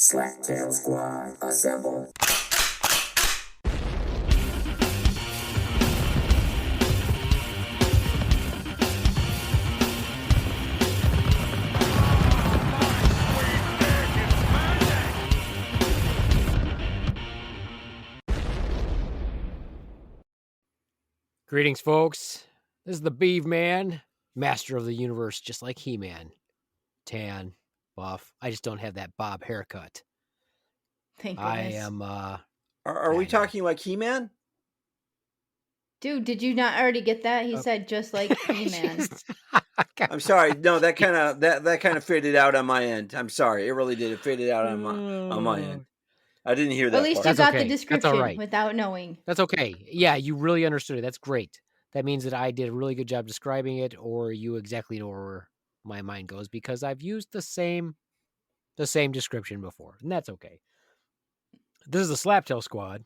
Slacktail Squad, assemble. Greetings, folks. This is the Beaveman, master of the universe, just like He-Man. Tan, buff. I just don't have that bob haircut. Thank I goodness. am, Are we talking like He-Man? Dude, did you not already get that? He Oh. said just like He-Man. I'm sorry. No, that kind of faded out on my end. I'm sorry. It really did. It faded out on my end. I didn't hear that. At least part. you got okay. the That's description all right. without knowing. That's okay. Yeah, you really understood it. That's great. That means that I did a really good job describing it, or you exactly know where my mind goes, because I've used the same description before, and that's okay. This is the Slaptail Squad.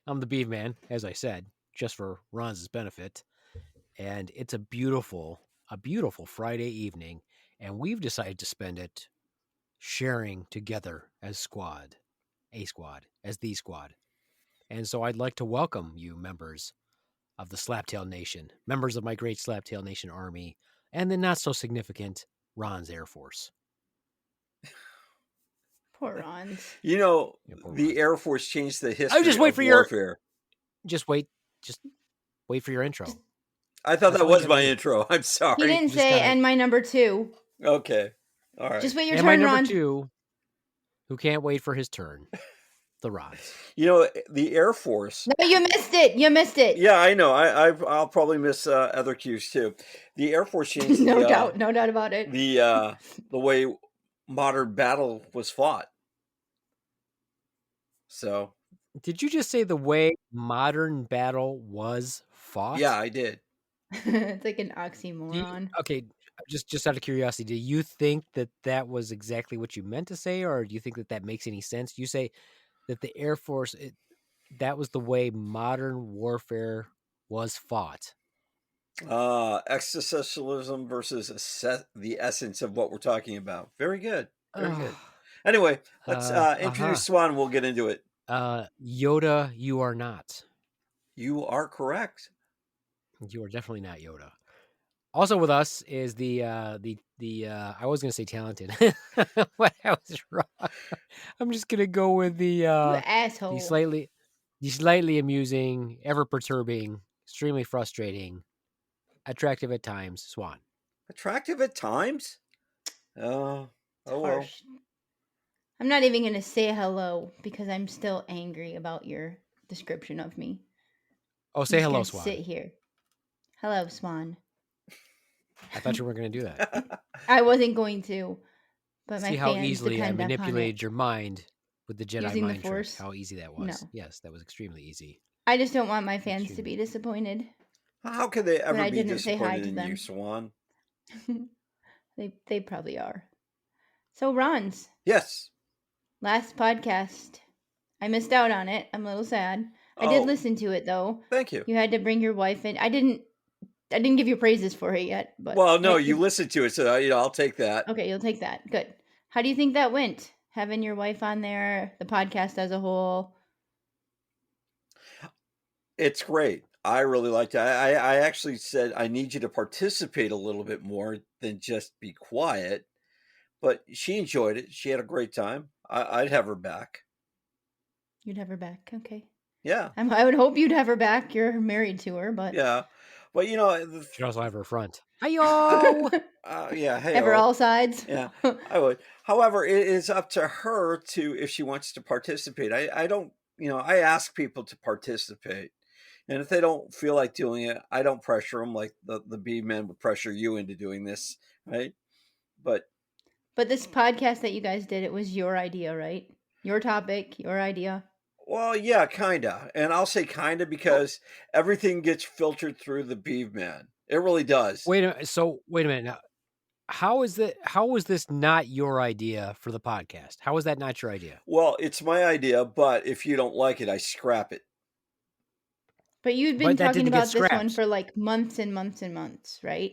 I'm the Beaveman, as I said, just for Ronz's benefit. And it's a beautiful Friday evening, and we've decided to spend it sharing together as squad, as the squad. And so I'd like to welcome you, members of the Slaptail Nation, members of my great Slaptail Nation army, and the not so significant Ronz Air Force. Poor Ronz. You know, the Ronz. Air Force changed the history just wait of for warfare. Just wait for your intro. I thought That's that all you was gotta my do. intro. I'm sorry. He didn't say, and my number 2. Okay. All right. Just wait your and my turn, number Ron. 2, who can't wait for his turn, the Ronz. You know, the Air Force. No, you missed it. Yeah, I know. I'll probably miss other cues too. The Air Force changed. No doubt about it. The way modern battle was fought. So. Did you just say the way modern battle was fought? Yeah, I did. It's like an oxymoron. Okay, just out of curiosity, do you think that was exactly what you meant to say, or do you think that makes any sense? You say that the Air Force, that was the way modern warfare was fought. Existentialism versus the essence of what we're talking about. Very good. Very good. Anyway, let's introduce Swan. We'll get into it. Yoda, you are not. You are correct. You are definitely not Yoda. Also with us is the I was gonna say talented. What I was wrong. I'm just gonna go with the asshole. the slightly amusing, ever perturbing, extremely frustrating, attractive at times, Swan. Attractive at times? Oh well. I'm not even gonna say hello because I'm still angry about your description of me. Oh, say hello, Swan. Sit here. Hello, Swan. I thought you weren't going to do that. I wasn't going to, but my See fans how easily I manipulated it. your mind with the Jedi Using mind the Force? trick. How easy that was. No. Yes, that was extremely easy. I just don't want my fans to be disappointed. How could they ever be disappointed in them. you, Swan? They probably are. So, Ronz. Yes. Last podcast. I missed out on it. I'm a little sad. I did listen to it though. Thank you. You had to bring your wife in. I didn't give you praises for it yet, but well, no, you listened to it, so I'll take that. Okay, you'll take that. Good. How do you think that went? Having your wife on there, the podcast as a whole. It's great. I really liked it. I actually said I need you to participate a little bit more than just be quiet. But she enjoyed it. She had a great time. I'd have her back. You'd have her back. Okay. Yeah. I would hope you'd have her back. You're married to her, but yeah. But she'd also have her front. Hi-yo! Yeah. Hey. Have her all sides. Yeah, I would. However, it is up to her if she wants to participate. I don't. I ask people to participate, and if they don't feel like doing it, I don't pressure them like the Beaveman would pressure you into doing this, right? But this podcast that you guys did, it was your idea, right? Your topic, your idea. Well, yeah, kinda. And I'll say kinda because everything gets filtered through the Beaveman. It really does. Wait a minute now. How was this not your idea for the podcast? How was that not your idea? Well, it's my idea, but if you don't like it, I scrap it. But you've been talking about this one for like months and months and months, right?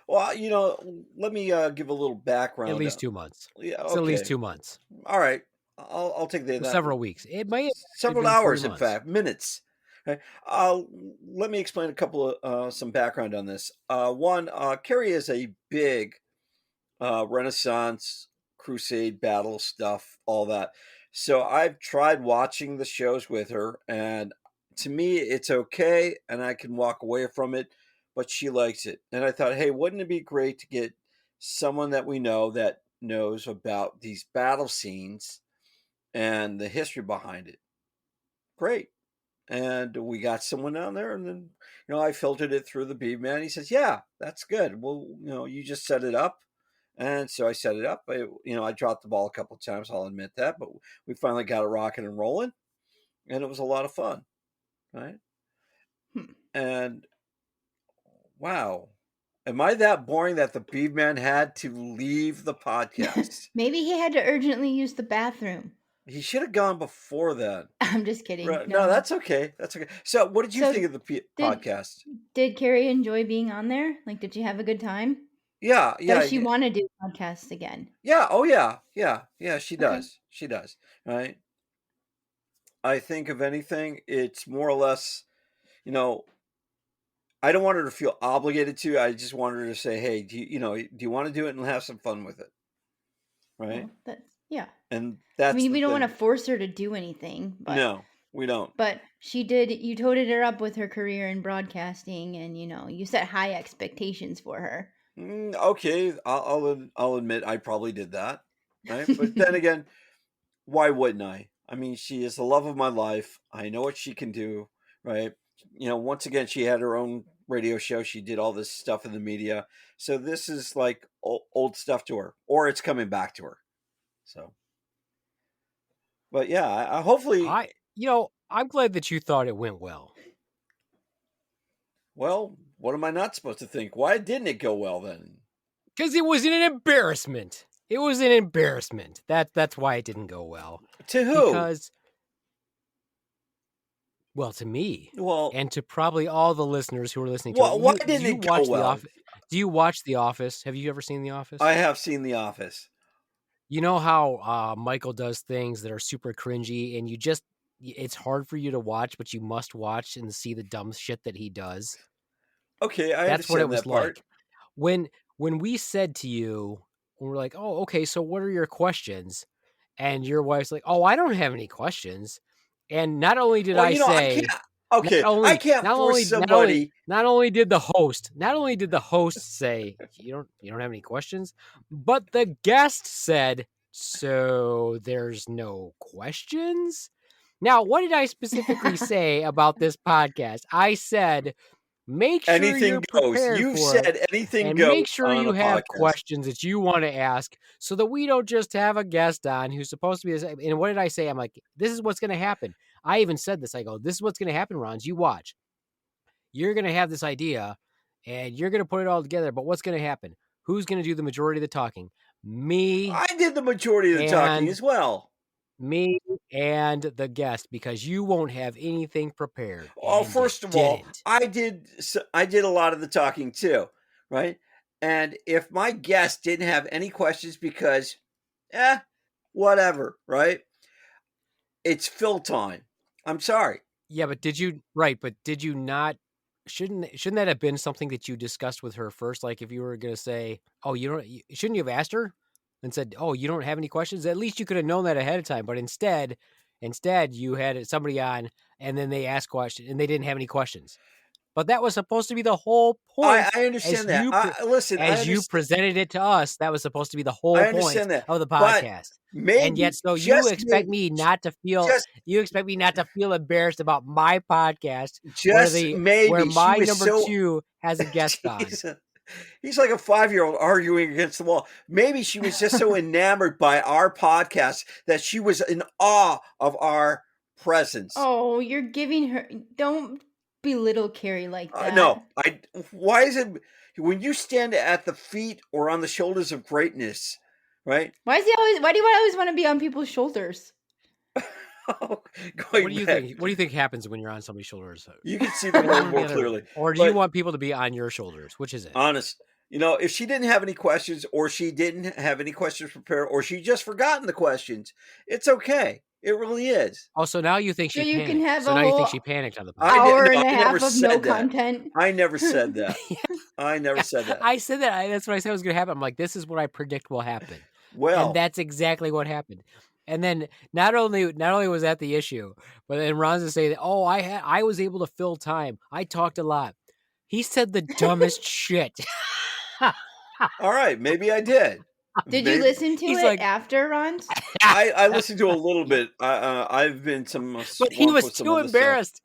Well, let me give a little background. At least 2 months. Yeah, okay. It's at least 2 months. All right. I'll take the Several weeks. It might have several been 3 hours, in months. fact, minutes. Right? Let me explain a couple of some background on this. One, Carrie is a big Renaissance Crusade battle stuff, all that. So I've tried watching the shows with her, and to me, it's okay, and I can walk away from it. But she likes it, and I thought, hey, wouldn't it be great to get someone that we know that knows about these battle scenes and the history behind it? Great. And we got someone down there, and then I filtered it through the Beaveman. He says, "Yeah, that's good. Well, you just set it up." And so I set it up. I dropped the ball a couple of times. I'll admit that, but we finally got it rocking and rolling, and it was a lot of fun, right? And wow, am I that boring that the Beaveman had to leave the podcast? Maybe he had to urgently use the bathroom. He should have gone before then. I'm just kidding. No, that's okay. That's okay. So, what did you think of the podcast? Did Carrie enjoy being on there? Like, did she have a good time? Yeah. Does she want to do podcasts again? Yeah. Oh, yeah. Yeah. She does. She does. Right. I think if anything, it's more or less, I don't want her to feel obligated to. I just want her to say, "Hey, do you want to do it and have some fun with it?" Right. Well, yeah. And that's. I mean, we don't want to force her to do anything. But, no, we don't. But she did. You toted her up with her career in broadcasting, and you set high expectations for her. Okay, I'll admit I probably did that, right? But then again, why wouldn't I? I mean, she is the love of my life. I know what she can do, right? Once again, she had her own radio show. She did all this stuff in the media. So this is like old stuff to her, or it's coming back to her. So, but yeah, hopefully. I'm glad that you thought it went well. Well, what am I not supposed to think? Why didn't it go well then? Because it was an embarrassment. It was an embarrassment. That's why it didn't go well. To who? Because, well, to me. Well, and to probably all the listeners who are listening to it. Why didn't it go well? Do you watch The Office? Have you ever seen The Office? I have seen The Office. You know how Michael does things that are super cringy, and it's hard for you to watch, but you must watch and see the dumb shit that he does. Okay, that's what it was part. like. When we said to you, we're like, "Oh, okay, so what are your questions?" And your wife's like, "Oh, I don't have any questions." And not only did I say, I can't force somebody. Not only did the host say, "You don't have any questions," but the guest said, "So there's no questions?" Now, what did I specifically say about this podcast? I said, make sure anything you're goes. prepared You for said it, anything and goes. Make sure you have podcast. questions that you want to ask, so that we don't just have a guest on who's supposed to be this. And what did I say? I'm like, this is what's going to happen. I even said this. I go, this is what's going to happen, Ronz. You watch. You're going to have this idea, and you're going to put it all together. But what's going to happen? Who's going to do the majority of the talking? Me. I did the majority of the talking as well. Me and the guest, because you won't have anything prepared. Well, first of all, I did a lot of the talking too, right? And if my guest didn't have any questions because, whatever, right? It's fill time. I'm sorry. Yeah, but did you not? Shouldn't that have been something that you discussed with her first? Like if you were going to say, "Oh, shouldn't you have asked her?" And said, "Oh, you don't have any questions." At least you could have known that ahead of time. But instead you had somebody on, and then they asked questions, and they didn't have any questions. But that was supposed to be the whole point. I understand that. You presented it to us, that was supposed to be the whole point of the podcast. And yet, so you expect me not to feel embarrassed about my podcast, where my number 2 has a guest on. He's like a 5-year-old arguing against the wall. Maybe she was just so enamored by our podcast that she was in awe of our presence. Oh, you're giving her... Don't belittle Carrie like that. No. Why is it... When you stand at the feet or on the shoulders of greatness, right? Why do you always want to be on people's shoulders? What do you think? What do you think happens when you're on somebody's shoulders? You can see the road more clearly. Or do you want people to be on your shoulders? Which is it? Honest. if she didn't have any questions, or she didn't have any questions prepared, or she just forgotten the questions, it's okay. It really is. Oh, so now you think So she you panicked. can have So a now you whole think she panicked on the podcast. hour and a I never half of said no that. content. I never said that. I never said that. I said that. That's what I said was going to happen. I'm like, this is what I predict will happen. Well, And that's exactly what happened. And then not only was that the issue, but then Ronz is saying, "Oh, I was able to fill time. I talked a lot." He said the dumbest shit. all right, maybe I did. Did you listen to He's it like- after, Ronz? I listened to a little bit. I've been some, But he swamped was with some too other embarrassed.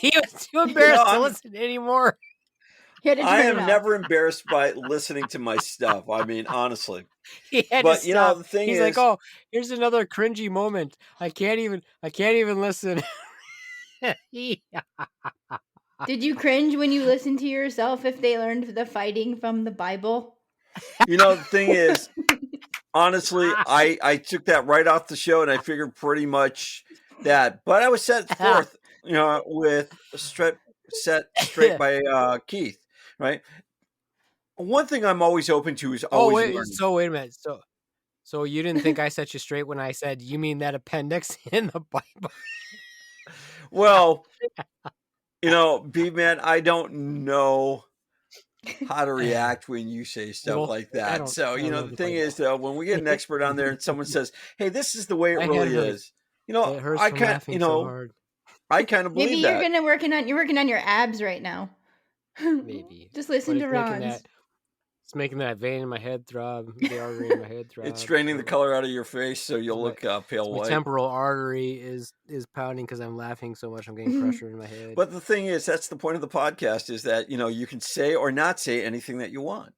He was too embarrassed to I'm- listen anymore. He had to I turn it am off. never embarrassed by listening to my stuff. I mean, honestly. He had But to stop. the thing He's is, like, "Oh, here's another cringy moment. I can't even listen." Did you cringe when you listened to yourself if they learned the fighting from the Bible? the thing is, honestly, I took that right off the show, and I figured pretty much that. But I was set forth, with set straight by Keith, right? One thing I'm always open to is Oh, always wait. learning. So wait a minute. So you didn't think I set you straight when I said you mean that appendix in the Bible? Well, Beaveman, I don't know how to react when you say stuff Well, like I that. don't- So, I don't know the the thing Bible. is, when we get an expert on there and someone says, "Hey, this is the way it My really head hurts. is," It hurts I from can't, laughing so hard. I kind of Maybe believe you're that. you're working on your abs right now. Maybe. Just listen But to it's making that vein in my head throb, the artery in my head throb. It's draining the color out of your face, so you'll my- look pale My white. temporal artery is pounding because I'm laughing so much. I'm getting pressure in my head. But the thing is, that's the point of the podcast, is that you can say or not say anything that you want.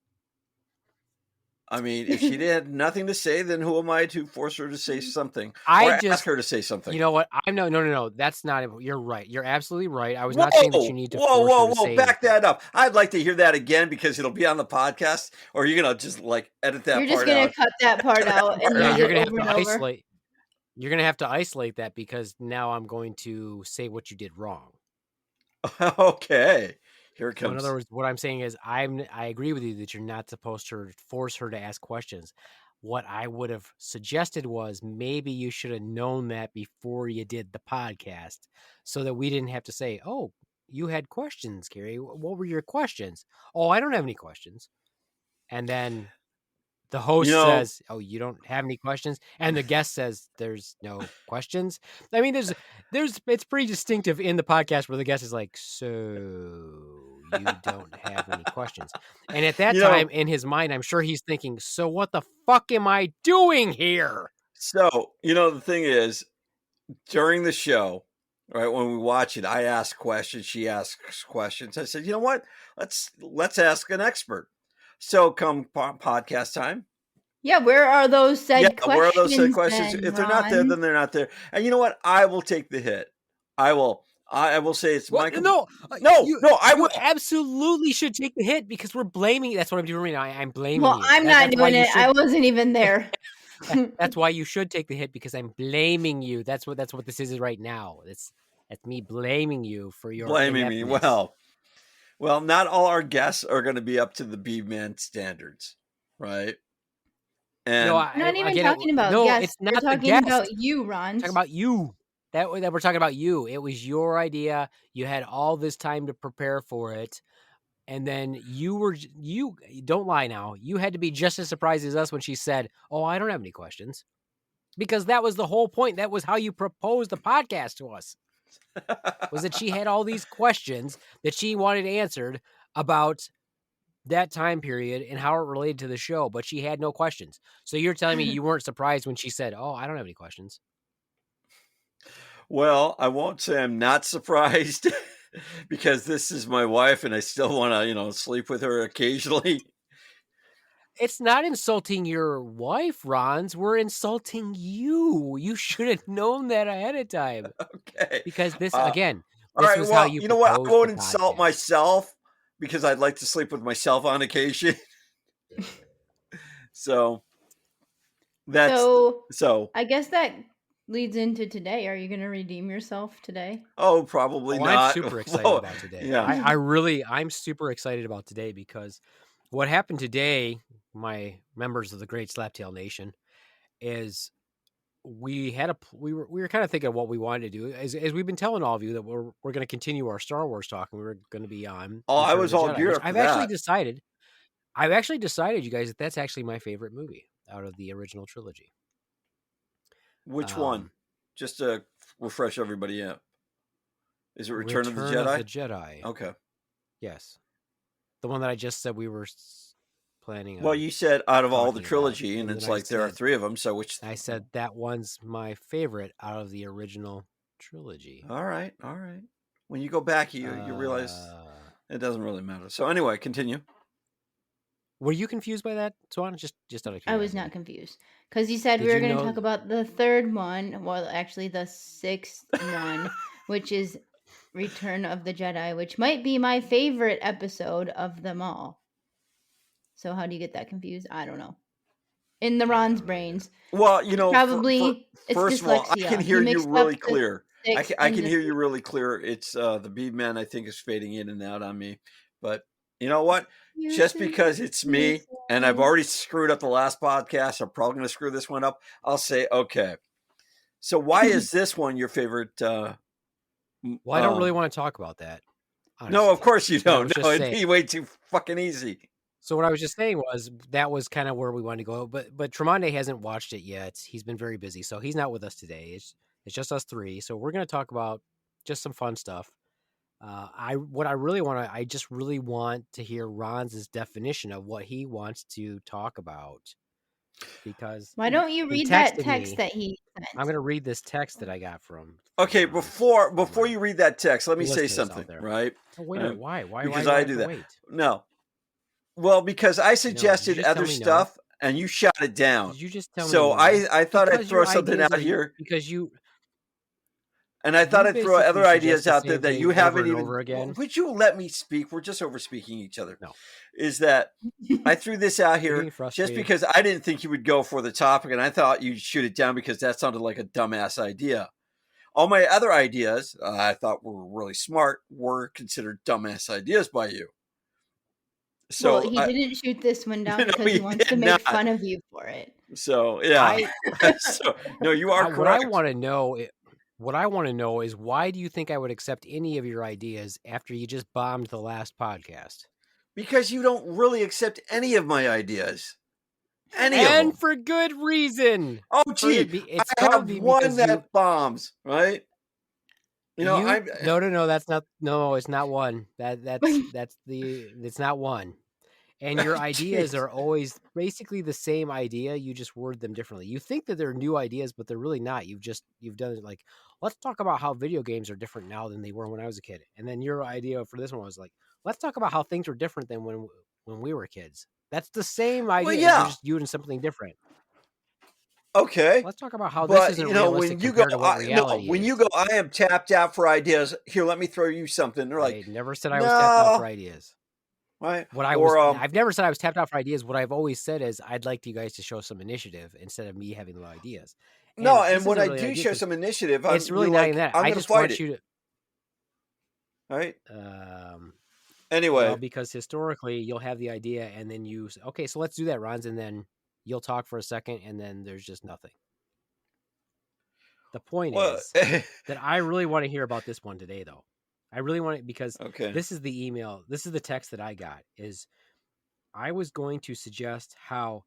I mean, if she had nothing to say, then who am I to force her to say something? Ask her to say something. You know what? No. That's not. You're right. You're absolutely right. I was not saying that you need to force her to say back anything. that up. I'd like to hear that again, because it'll be on the podcast. Or you're gonna just edit that. You're just gonna cut that part out and Yeah, use you're it gonna have over to and over. isolate. You're gonna have to isolate that, because now I'm going to say what you did wrong. Okay, here it So in comes. other words, what I'm saying is I agree with you that you're not supposed to force her to ask questions. What I would have suggested was maybe you should have known that before you did the podcast, so that we didn't have to say, "Oh, you had questions, Carrie. What were your questions?" "Oh, I don't have any questions." And then the host says, "Oh, you don't have any questions?" And the guest says, "There's no questions." I mean, it's pretty distinctive in the podcast where the guest is like, "So you don't have any questions?" And at that time, in his mind, I'm sure he's thinking, "So what the fuck am I doing here?" So, the thing is, during the show, right, when we watch it, I ask questions, she asks questions. I said, you know what? Let's ask an expert. So come podcast time. Yeah, where are those said questions? Where are those said questions? Then, if they're not there, then they're not there. And you know what? I will take the hit. I will say it's my No, I will. You absolutely should take the hit, because we're blaming. That's what I'm doing. I'm blaming you. Well, I'm not doing it. I wasn't even there. That's why you should take the hit, because I'm blaming you. That's what this is right now. That's me blaming you for your blaming me. Well, not all our guests are going to be up to the Beaveman standards, right? And no, I'm not even talking about guests. It's not We're talking about you, Ron. Talking about you. That we're talking about you. It was your idea. You had all this time to prepare for it. And then you don't lie now. You had to be just as surprised as us when she said, "Oh, I don't have any questions." Because that was the whole point. That was how you proposed the podcast to us. Was that she had all these questions that she wanted answered about that time period and how it related to the show, but she had no questions. So you're telling me you weren't surprised when she said, "Oh, I don't have any questions." Well, I won't say I'm not surprised, because this is my wife and I still want to, sleep with her occasionally. It's not insulting your wife, Ronz. We're insulting you. You should have known that ahead of time. Okay. Because this, all right, was how you know what? I proposed won't the insult podcast. myself, because I'd like to sleep with myself on occasion. So that's so. I guess that leads into today. Are you going to redeem yourself today? Oh, probably not. I'm super excited about today. Yeah. I'm super excited about today, because what happened today, my members of the Great Slaptail Nation, is we were kind of thinking of what we wanted to do. As we've been telling all of you that we're going to continue our Star Wars talk, and we're going to be on I Return of was the all Jedi, geared which up for I've actually that. decided, you guys, that that's actually my favorite movie out of the original trilogy. Which one? Just to refresh everybody up. Is it Return of the Jedi? Okay. Yes. The one that I just said we were planning on. Well, you said out of all the talking trilogy, about, and and it's then I like there are said- 3 of them. So which? I said that one's my favorite out of the original trilogy. All right. When you go back, you realize it doesn't really matter. So anyway, continue. Were you confused by that, Swan? Just out of curiosity. I was not confused because you said Did we were you going to know- talk about the third one. Well, actually, the 6th one, which is Return of the Jedi, which might be my favorite episode of them all. So how do you get that confused? I don't know. In the Ron's brains. Well, you know, Probably it's first of all, I dyslexia. can He hear you mixed really up the clear. I 6th can and the hear you really clear. It's the Beaveman, I think, is fading in and out on me. But you know what? Just because it's me and I've already screwed up the last podcast, I'm probably going to screw this one up. I'll say, okay. So why is this one your favorite? Well, I don't really want to talk about that. Honestly. No, of course you don't. Just No, it'd saying. be way too fucking easy. So what I was just saying was that was kind of where we wanted to go. But Tremonde hasn't watched it yet. He's been very busy, so he's not with us today. It's just us 3. So we're going to talk about just some fun stuff. I just really want to hear Ron's definition of what he wants to talk about. Because why don't you read that text that he sent? I'm going to read this text that I got from. Okay, before you read that text, let me say something, right? Oh, wait a minute. Why? Because why I do that. Wait? No. Well, because I suggested other stuff and you shot it down. Did you just tell me? So no? I thought Because I'd throw something out here. Because you. And I thought I'd throw other ideas out there that you haven't even. Over again. Would you let me speak? We're just over speaking each other. No. Is that I threw this out here just because I didn't think you would go for the topic, and I thought you'd shoot it down because that sounded like a dumbass idea. All my other ideas I thought were really smart were considered dumbass ideas by you. So well, he didn't shoot this one down because he wants to make fun of you for it. So yeah. No, you are correct. What I want to know is why do you think I would accept any of your ideas after you just bombed the last podcast? Because you don't really accept any of my ideas. And for good reason. Oh, gee, I have one that bombs, right? You know, No, that's not. No, it's not one. It's not one. And your ideas are always basically the same idea. You just word them differently. You think that they're new ideas, but they're really not. You've done it like, let's talk about how video games are different now than they were when I was a kid. And then your idea for this one was like, let's talk about how things were different than when we were kids. That's the same idea. Well, yeah. You're just doing something different. Okay. Let's talk about how this isn't realistic compared to what reality is. When you go, I am tapped out for ideas. Here, let me throw you something. They're like, I never said I was tapped out for ideas. Right. I've never said I was tapped out for ideas. What I've always said is I'd like you guys to show some initiative instead of me having no ideas. And when I do show some initiative, it's really not even that. I just want you to. All right. Anyway, well, because historically you'll have the idea and then you say, okay, so let's do that, Ronz, and then you'll talk for a second and then there's just nothing. The point is that I really want to hear about this one today, though. I really want it because this is the email. This is the text that I got. Is I was going to suggest how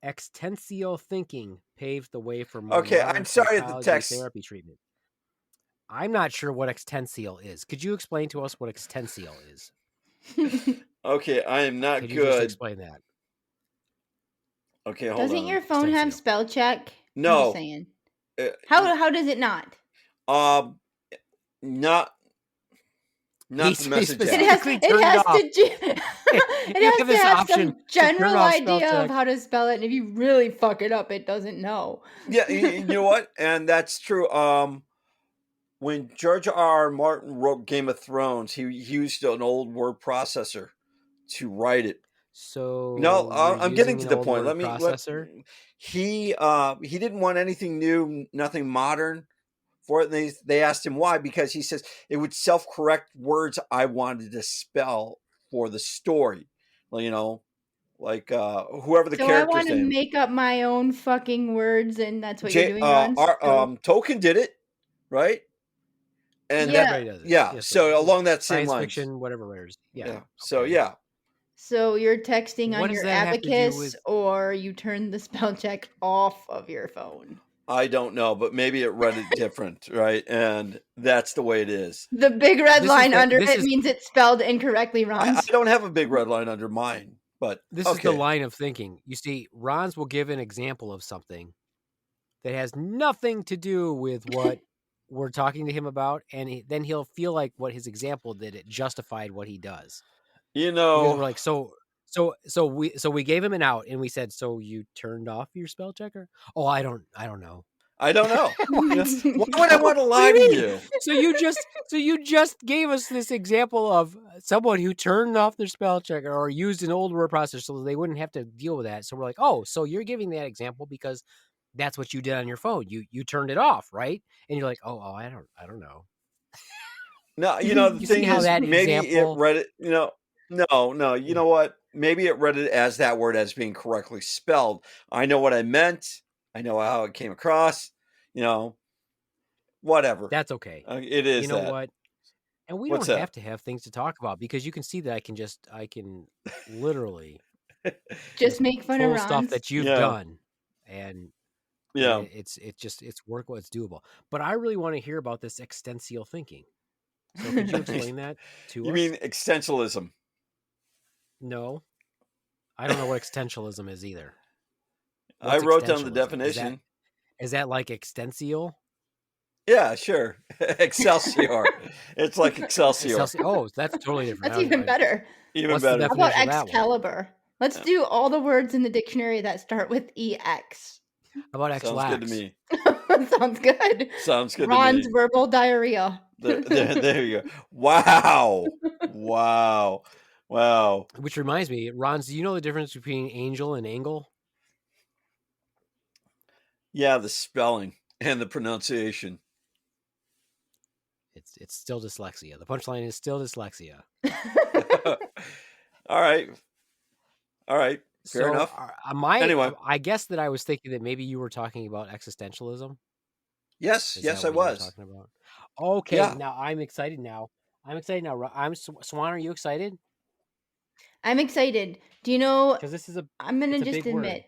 existential thinking paved the way for more I'm sorry the text therapy treatment. I'm not sure what existential is. Could you explain to us what existential is? Okay, I am not Could good. You just explain that? Okay, hold Doesn't your phone have spell check? No. I'm just saying. How does it not? Not the message. It has to have some general idea of how to spell it, and if you really fuck it up, it doesn't know. Yeah, you know what? And that's true. When George R. Martin wrote Game of Thrones, he used an old word processor to write it. So no, I'm getting to the point. He didn't want anything new, nothing modern for it. And they asked him why, because he says it would self-correct words I wanted to spell for the story. Well, like whoever the So I character's want to name. make up my own fucking words, and that's what you're doing, Ronz? Tolkien did it, right? And Yeah. Everybody does it. yeah, Yes, so along that same science lines. fiction, whatever writers. Yeah. So okay. yeah, So you're texting What on does your that have to do abacus, with- or you turn the spell check off of your phone? I don't know, but maybe it read it different, right? And that's the way it is. The big red This is line the- under this it is- means it's spelled incorrectly, I Ronz. don't have a big red line under mine, but This is the line of thinking. You see, Ronz will give an example of something that has nothing to do with what we're talking to him about, and then he'll feel like what his example did, it justified what he does. You Because know, we're like, so we gave him an out, and we said, so you turned off your spell checker? Oh, I don't know. I don't know. What? Why would I want to lie to you? So you just gave us this example of someone who turned off their spell checker or used an old word processor so they wouldn't have to deal with that. So we're like, oh, so you're giving that example because that's what you did on your phone. You turned it off, right? And you're like, oh, I don't know. No, you know, the You thing see how is, that maybe example- it read it, no, you know what? Maybe it read it as that word as being correctly spelled. I know what I meant. I know how it came across, whatever. That's okay. It is. You know that. what? And we What's don't that? have to have things to talk about because you can see that I can literally Just make fun of pull stuff Ronz. that you've Yeah. done, and Yeah. it's workable, it's doable. But I really want to hear about this existential thinking. So could you explain that to You us? mean existentialism? No, I don't know what existentialism is either. I What's wrote down the existentialism? definition. Is that like extensial? Yeah, sure. Excelsior. It's like Excelsior. Oh, that's totally different. That's even better. Even What's the better. How about definition of that one? Excalibur? Let's do all the words in the dictionary that start with EX. How about Sounds good to me. Sounds good. Sounds good Ron's to me. verbal diarrhea. There you go. Wow. Wow. Which reminds me, Ron, do you know the difference between angel and angle? Yeah, the spelling and the pronunciation. It's still dyslexia. The punchline is still dyslexia. All right. Fair enough. Anyway, I guess that I was thinking that maybe you were talking about existentialism. Yes, Is yes, that I what you were was. talking about? Okay, Yeah. now I'm excited now. Swan, are you excited? I'm excited. Do you know? Because this is I'm gonna it's a just big word. admit,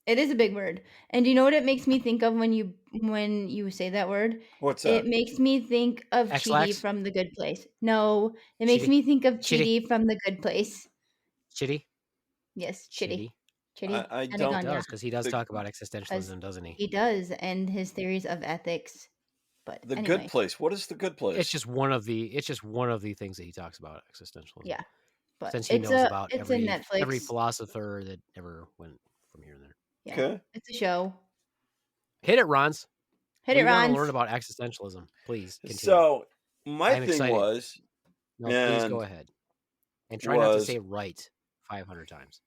it is a big word. And do you know what it makes me think of when you say that word? What's that? It makes me think of Chidi X-Lax? from The Good Place. No, it makes Chidi. me think of Chidi. Chidi from The Good Place. Chitty? Yes, Chidi. I He don't. Anaconda. does, because he does talk about existentialism, doesn't he? He does, and his theories of ethics. But The anyway, Good Place. What is the Good Place? It's just one of the things that he talks about existentialism. yeah. But Since he it's knows a about it's a Netflix. every philosopher that ever went from here and there. Yeah, Okay. it's a show. Hit it, Ronz. Hit we it, want Ron. to learn about existentialism. Please continue. So my I'm thing excited. was, No, please go ahead. And try not to say right 500 times.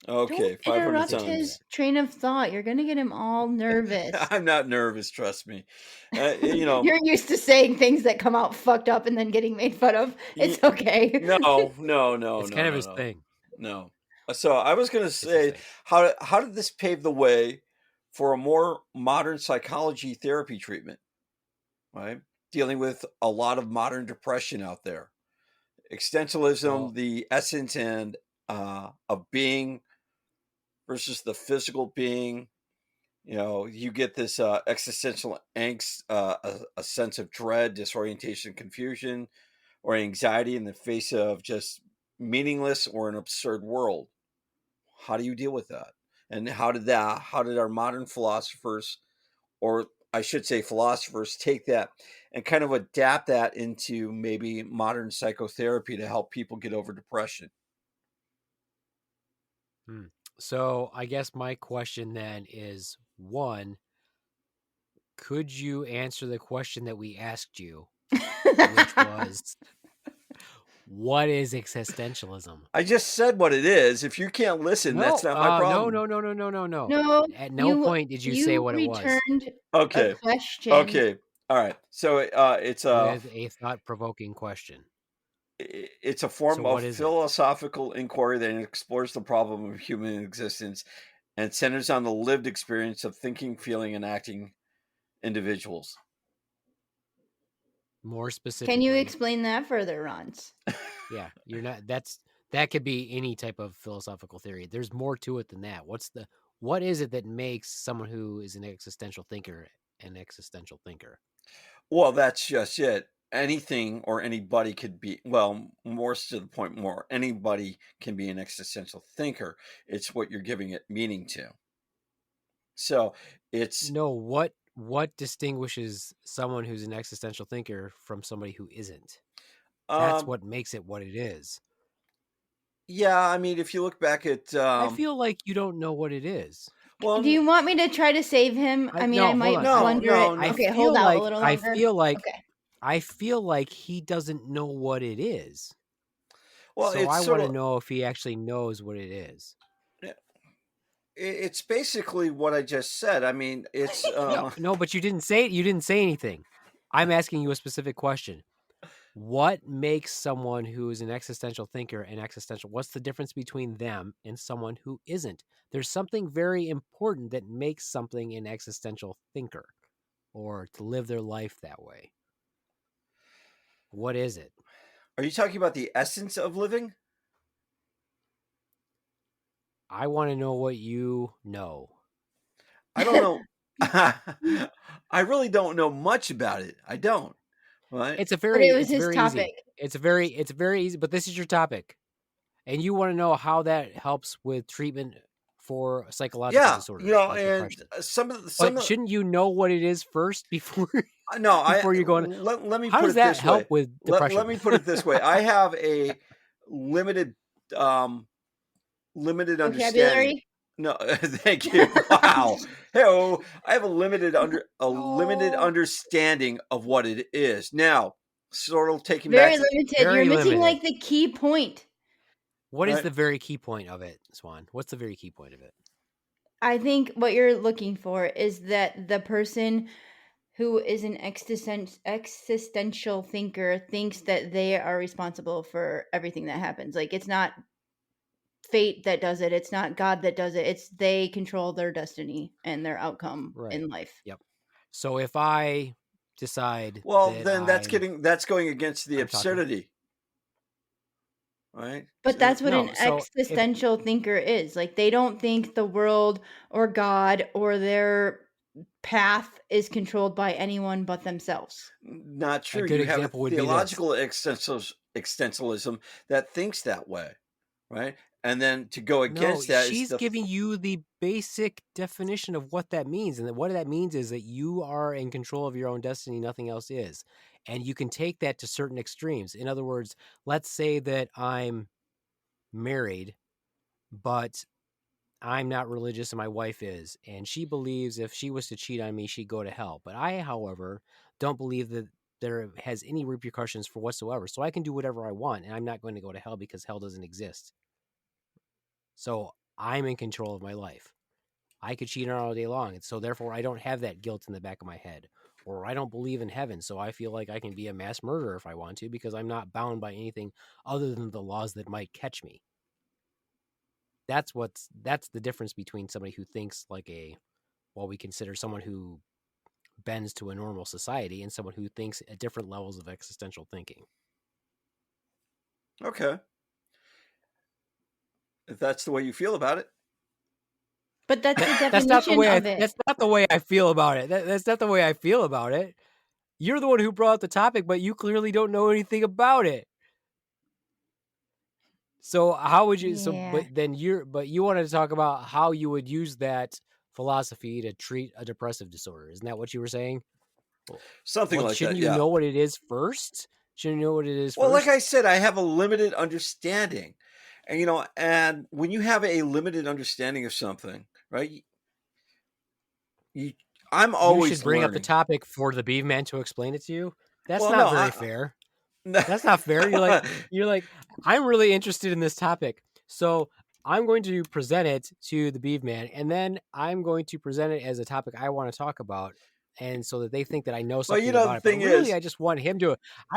okay, Don't 500 interrupt times. his train of thought. You're gonna get him all nervous. I'm not nervous, trust me. You know, You're used to saying things that come out fucked up and then getting made fun of. It's okay. no. It's kind of his thing. No. So I was going to his say, thing. how did this pave the way for a more modern psychology therapy treatment? Right, dealing with a lot of modern depression out there. Existentialism, Well- the essence and of being versus the physical being. You know, you get this existential angst, a sense of dread, disorientation, confusion, or anxiety in the face of just meaningless or an absurd world. How do you deal with that? And how did our modern philosophers, or I should say philosophers, take that and kind of adapt that into maybe modern psychotherapy to help people get over depression? So I guess my question then is, one, could you answer the question that we asked you, which was, what is existentialism? I just said what it is. If you can't listen, that's not my problem. No. No. At no point did you say what it was. returned Okay. a question. Okay. All right. So it's With a thought-provoking question. It's a form So of what is it? philosophical inquiry that explores the problem of human existence and centers on the lived experience of thinking, feeling, and acting individuals. More Can you specifically, explain that further, Ronz? yeah, you're not. That could be any type of philosophical theory. There's more to it than that. What is it that makes someone who is an existential thinker an existential thinker? Well, that's just it. Anything or anybody could be, well, more to the point, more anybody can be an existential thinker. It's what you're giving it meaning to. So it's No, what distinguishes someone who's an existential thinker from somebody who isn't? That's um what makes it what it is. yeah, I mean, if you look back at I feel like you don't know what it is. well, Do you want me to try to save him? I mean, I No, hold might on. wonder it. no. Okay, hold out a little longer. I feel like he doesn't know what it is. Well, So it's I sort want to of know if he actually knows what it is. it's basically what I just said. I mean, it's No, but you didn't say anything. I'm asking you a specific question. What makes someone who is an existential thinker an existential? What's the difference between them and someone who isn't? There's something very important that makes something an existential thinker or to live their life that way. What is it? are you talking about the essence of living? I want to know what you know. I don't know. I really don't know much about it. I don't. Right? It's But it was it's his very topic. easy. It's very easy, but this is your topic. And you want to know how that helps with treatment for psychological Yeah, disorders you know, like and depression. some But of shouldn't you know what it is first before no, I before you're going, let me how put does it that this way. help with Let depression? me put it this way. I have a limited um limited understanding. Vocabulary? No, thank you. Wow. Hey, I have a limited Oh, understanding of what it is. Now, sort of taking back Very to limited. You're very missing limited. like the key point. What is right. the very key point of it, Swan? What's the very key point of it? I think what you're looking for is that the person who is an existential thinker thinks that they are responsible for everything that happens. Like it's not fate that does it, it's not God that does it. It's they control their destiny and their outcome Right. in life. Yep. So if I decide Well, that then that's going against the I'm talking. absurdity. Right? But that's what an So if existential thinker is. Like they don't think the world or God or their path is controlled by anyone but themselves. Not a true. good You have a example would be this. theological existentialism that thinks that way, right? And then to go No, against that is she's giving you the basic definition of what that means. And what that means is that you are in control of your own destiny, nothing else is. And you can take that to certain extremes. In other words, let's say that I'm married, but I'm not religious and my wife is. And she believes if she was to cheat on me, she'd go to hell. But I, however, don't believe that there has any repercussions for whatsoever. So I can do whatever I want and I'm not going to go to hell because hell doesn't exist. So I'm in control of my life. I could cheat on her all day long. And so therefore I don't have that guilt in the back of my head. Or I don't believe in heaven. So I feel like I can be a mass murderer if I want to because I'm not bound by anything other than the laws that might catch me. That's the difference between somebody who thinks like we consider someone who bends to a normal society and someone who thinks at different levels of existential thinking. okay. If that's the way you feel about it. But that's the definition That's not the way of it. that's not the way I feel about it. That's not the way I feel about it. You're the one who brought up the topic, but you clearly don't know anything about it. So how would you? Yeah. But you wanted to talk about how you would use that philosophy to treat a depressive disorder. Isn't that what you were saying? Something like that. Shouldn't you Yeah. know what it is first? Shouldn't you know what it is Well, first? like I said, I have a limited understanding. And and when you have a limited understanding of something, right? I'm always you should bring learning. up the topic for the Beaveman to explain it to you. That's Well, not no, very fair. That's not fair. You're like, I'm really interested in this topic. So I'm going to present it to the Beaveman, and then I'm going to present it as a topic I want to talk about. And so that they think that I know something the about it. But thing really, is, I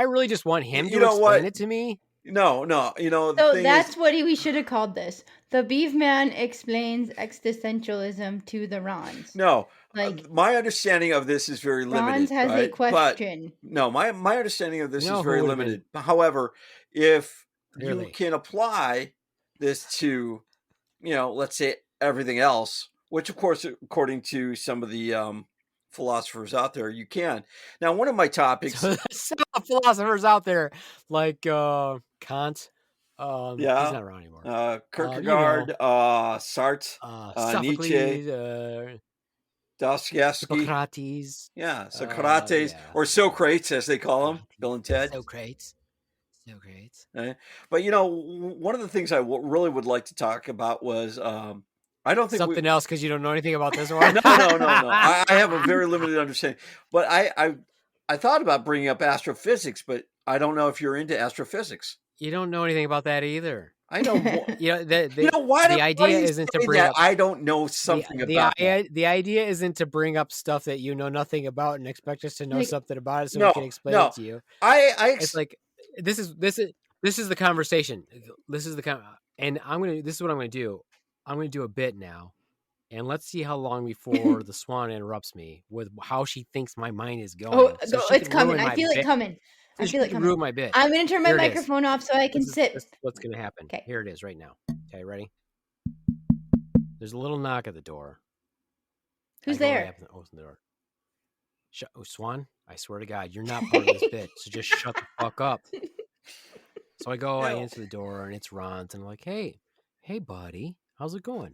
really just want him to you know explain what? it to me. No. The So thing that's is, what we should have called this. The Beaveman explains existentialism to the Ronz. no. Like, My understanding of this is very Ronz limited, has a right? But question. no, my understanding of You this know is who very would have been limited. However, if you clearly can apply this to, let's say everything else, which of course, according to some of the philosophers out there, you can. Now, one of my topics, so there's some philosophers out there like Kant. He's yeah, not around anymore. Kierkegaard, Sartre, Nietzsche, Sophocles, Dostoevsky. Hippocrates. Yeah, Socrates, Yeah, or Socrates, as they call him, Bill and Ted. Socrates. Right? But one of the things I really would like to talk about was I don't think Something else because you don't know anything about this one. No. I have a very limited understanding, but I thought about bringing up astrophysics, but I don't know if you're into astrophysics. You don't know anything about that either. I know. Why the idea isn't to bring up. I don't know something about that. The idea isn't to bring up stuff that you know nothing about and expect us to know something about it so we can explain it to you. It's like this is the conversation. This is the and this is what I'm gonna do. I'm gonna do a bit now, and let's see how long before the Swan interrupts me with how she thinks my mind is going. It's coming. I feel it coming. I feel it coming. Ruin my bit. I'm going to turn my microphone off so I can sit. This is what's going to happen. Okay. Here it is right now. Okay, ready? There's a little knock at the door. Who's there? Open the door. Swan, I swear to God, you're not part of this bit, so just shut the fuck up. So I answer the door, and it's Ronz, and I'm like, hey, buddy, how's it going?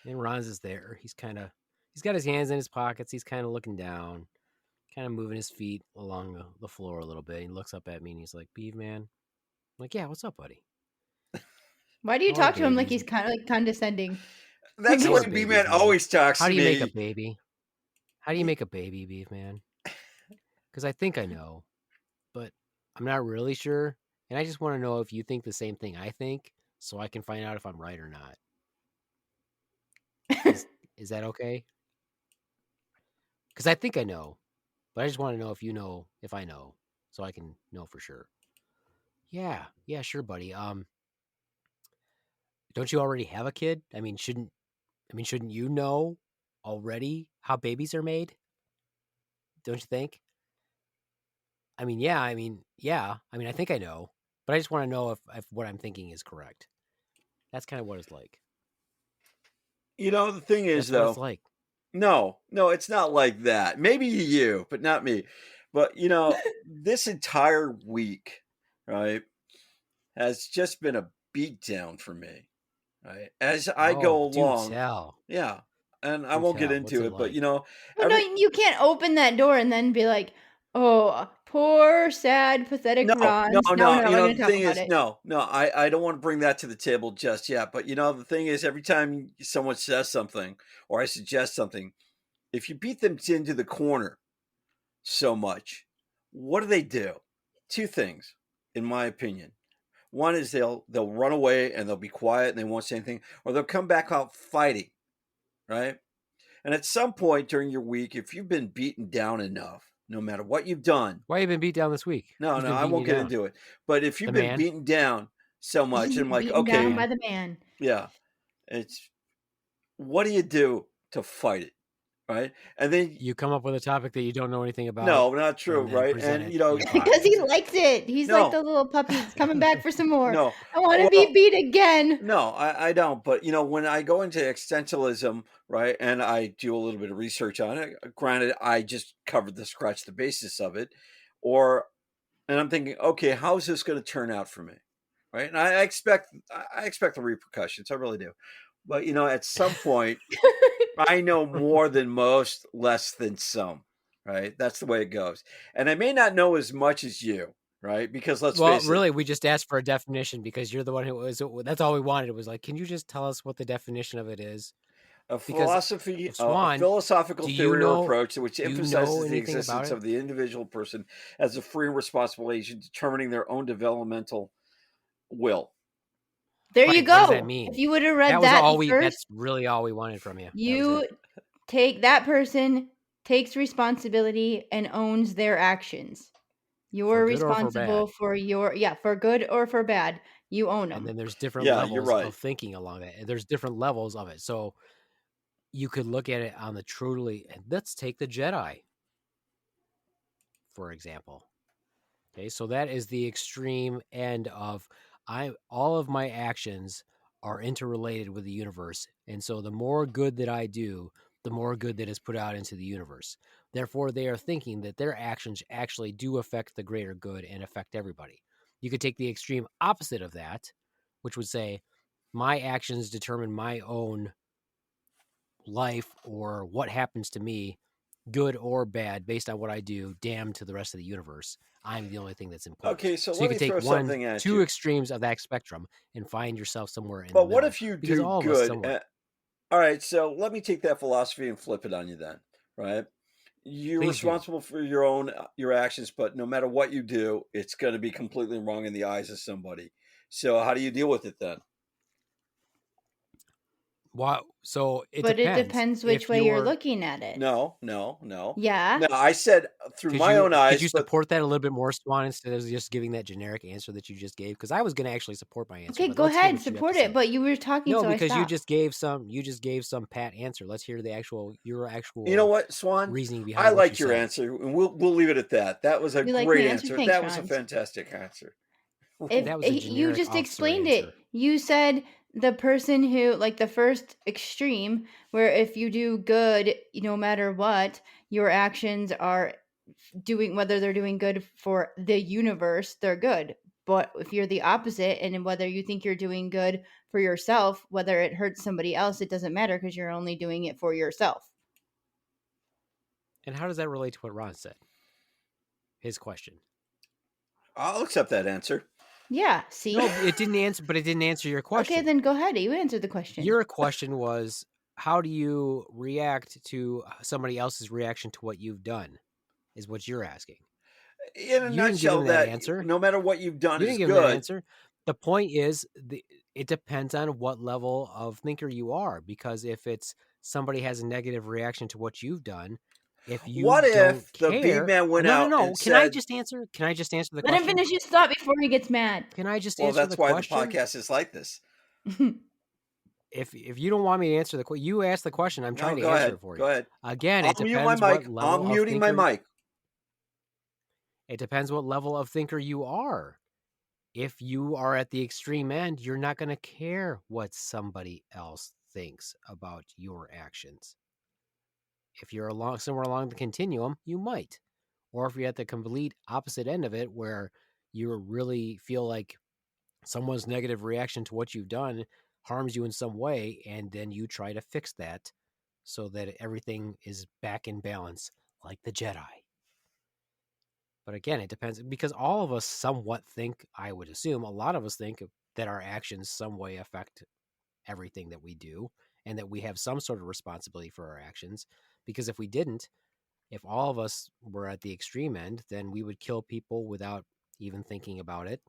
And Ronz is there. He's got his hands in his pockets. He's kind of looking down, kind of moving his feet along the floor a little bit. He looks up at me and he's like, Beaveman. I'm like, yeah, what's up, buddy? Why do you talk to him like he's kind of like condescending? That's the way Beaveman always talks to me. How do you make a baby? How do you make a baby, Beaveman? Because I think I know, but I'm not really sure. And I just want to know if you think the same thing I think so I can find out if I'm right or not. Is that okay? Because I think I know. But I just want to know if you know if I know, so I can know for sure. Yeah, sure, buddy. Don't you already have a kid? Shouldn't you know already how babies are made? Don't you think? I think I know, but I just want to know if what I'm thinking is correct. That's kind of what it's like. The thing is, That's what it's like. No, it's not like that. Maybe you, but not me. But this entire week, right, has just been a beatdown for me. Right, as I go along. Yeah, and I won't get into it, but no, you can't open that door and then be like, "Oh, poor, sad, pathetic Ronz." No. The thing is, I don't want to bring that to the table just yet. But the thing is, every time someone says something or I suggest something, if you beat them into the corner so much, what do? Two things, in my opinion. One is they'll run away and they'll be quiet and they won't say anything, or they'll come back out fighting, right? And at some point during your week, if you've been beaten down enough, no matter what you've done. Why have you been beat down this week? No, I won't get into it. But if you've been beaten down so much, and I'm like, okay. Down by the man. Yeah. What do you do to fight it? Right. And then you come up with a topic that you don't know anything about. No, not true. Right. And because he likes it. He's like the little puppy coming back for some more. No, I want to be beat again. No, I don't. But when I go into existentialism, right, and I do a little bit of research on it, granted, I just scratched the basis of it, and I'm thinking, okay, how is this going to turn out for me? Right. And I expect the repercussions. I really do. But at some point, I know more than most, less than some, right? That's the way it goes. And I may not know as much as you, right? Because let's face it. Really, we just asked for a definition because you're the one who was. That's all we wanted. It was like, can you just tell us what the definition of it is? A philosophical theory or approach which emphasizes the existence of the individual person as a free and responsible agent determining their own developmental will. There you go. What does that mean? If you would have read that's really all we wanted from you. You take that person, takes responsibility, and owns their actions. You're good or for responsible bad. for for good or for bad. You own them. And then there's different Yeah, you're levels right. of thinking along that. And there's different levels of it. So you could look at it on the truly, let's take the Jedi, for example. Okay, so that is the extreme end of all of my actions are interrelated with the universe. And so the more good that I do, the more good that is put out into the universe. Therefore, they are thinking that their actions actually do affect the greater good and affect everybody. You could take the extreme opposite of that, which would say my actions determine my own life or what happens to me, good or bad, based on what I do, damn to the rest of the universe. I'm the only thing that's important. Okay, so So you let could me take throw something at two you. extremes of that spectrum and find yourself somewhere in the But what middle, if you because do all of us good? somewhere. All right, so let me take that philosophy and flip it on you then, right? You're Please do. responsible for your own your actions, but no matter what you do, it's going to be completely wrong in the eyes of somebody. So how do you deal with it then? Wow. So it But it depends. depends which If way you're you're looking at it. No. Yeah. No, I said through could my own you eyes, but support that a little bit more, Swan, instead of just giving that generic answer that you just gave? Because I was going to actually support my answer, Okay, but go let's hear ahead, what you have to support it. say. But you were talking, No, so I because you stopped. just gave some pat answer. Let's hear your you know actual what, Swan? reasoning I behind what you liked your said. answer, and we'll leave it at that. That was a You like my great answer? answer. Thanks, That was a Ronz. fantastic answer. If That was a you generic just officer explained answer. it, you said the person who, like the first extreme, where if you do good, no matter what, your actions are doing, whether they're doing good for the universe, they're good. But if you're the opposite, and whether you think you're doing good for yourself, whether it hurts somebody else, it doesn't matter because you're only doing it for yourself. And how does that relate to what Ron said? His question. I'll accept that answer. Yeah, see? No, it didn't answer, but it didn't answer your question. Okay, then go ahead. You answered the question. Your question was, how do you react to somebody else's reaction to what you've done? Is what you're asking. In a You didn't give nutshell, him that that answer. no matter what you've done You is didn't give him that good. answer. The point is, it depends on what level of thinker you are. Because if it's somebody has a negative reaction to what you've done, if you What don't if the care, Beaveman went no. out and Can I said, just answer? Can I just answer the Let him question? finish his thought before he gets mad. Can I just well, answer that's the why the question? podcast is like this. If you don't want me to answer the question, you ask the question. I'm No, trying to go answer ahead. it for Go you. ahead. Again, I'll it mute my depends what mic. level I'm of muting my thinker. mic. It depends what level of thinker you are. If you are at the extreme end, you're not going to care what somebody else thinks about your actions. If you're somewhere along the continuum, you might. Or if you're at the complete opposite end of it, where you really feel like someone's negative reaction to what you've done harms you in some way, and then you try to fix that so that everything is back in balance, like the Jedi. But again, it depends, because all of us somewhat think, I would assume, a lot of us think that our actions some way affect everything that we do, and that we have some sort of responsibility for our actions. Because if we didn't, if all of us were at the extreme end, then we would kill people without even thinking about it.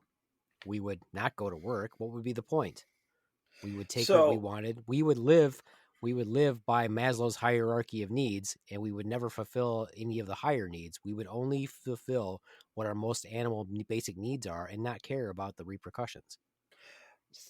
We would not go to work. What would be the point? We would take what we So, wanted. We would live by Maslow's hierarchy of needs, and we would never fulfill any of the higher needs. We would only fulfill what our most animal basic needs are, and not care about the repercussions.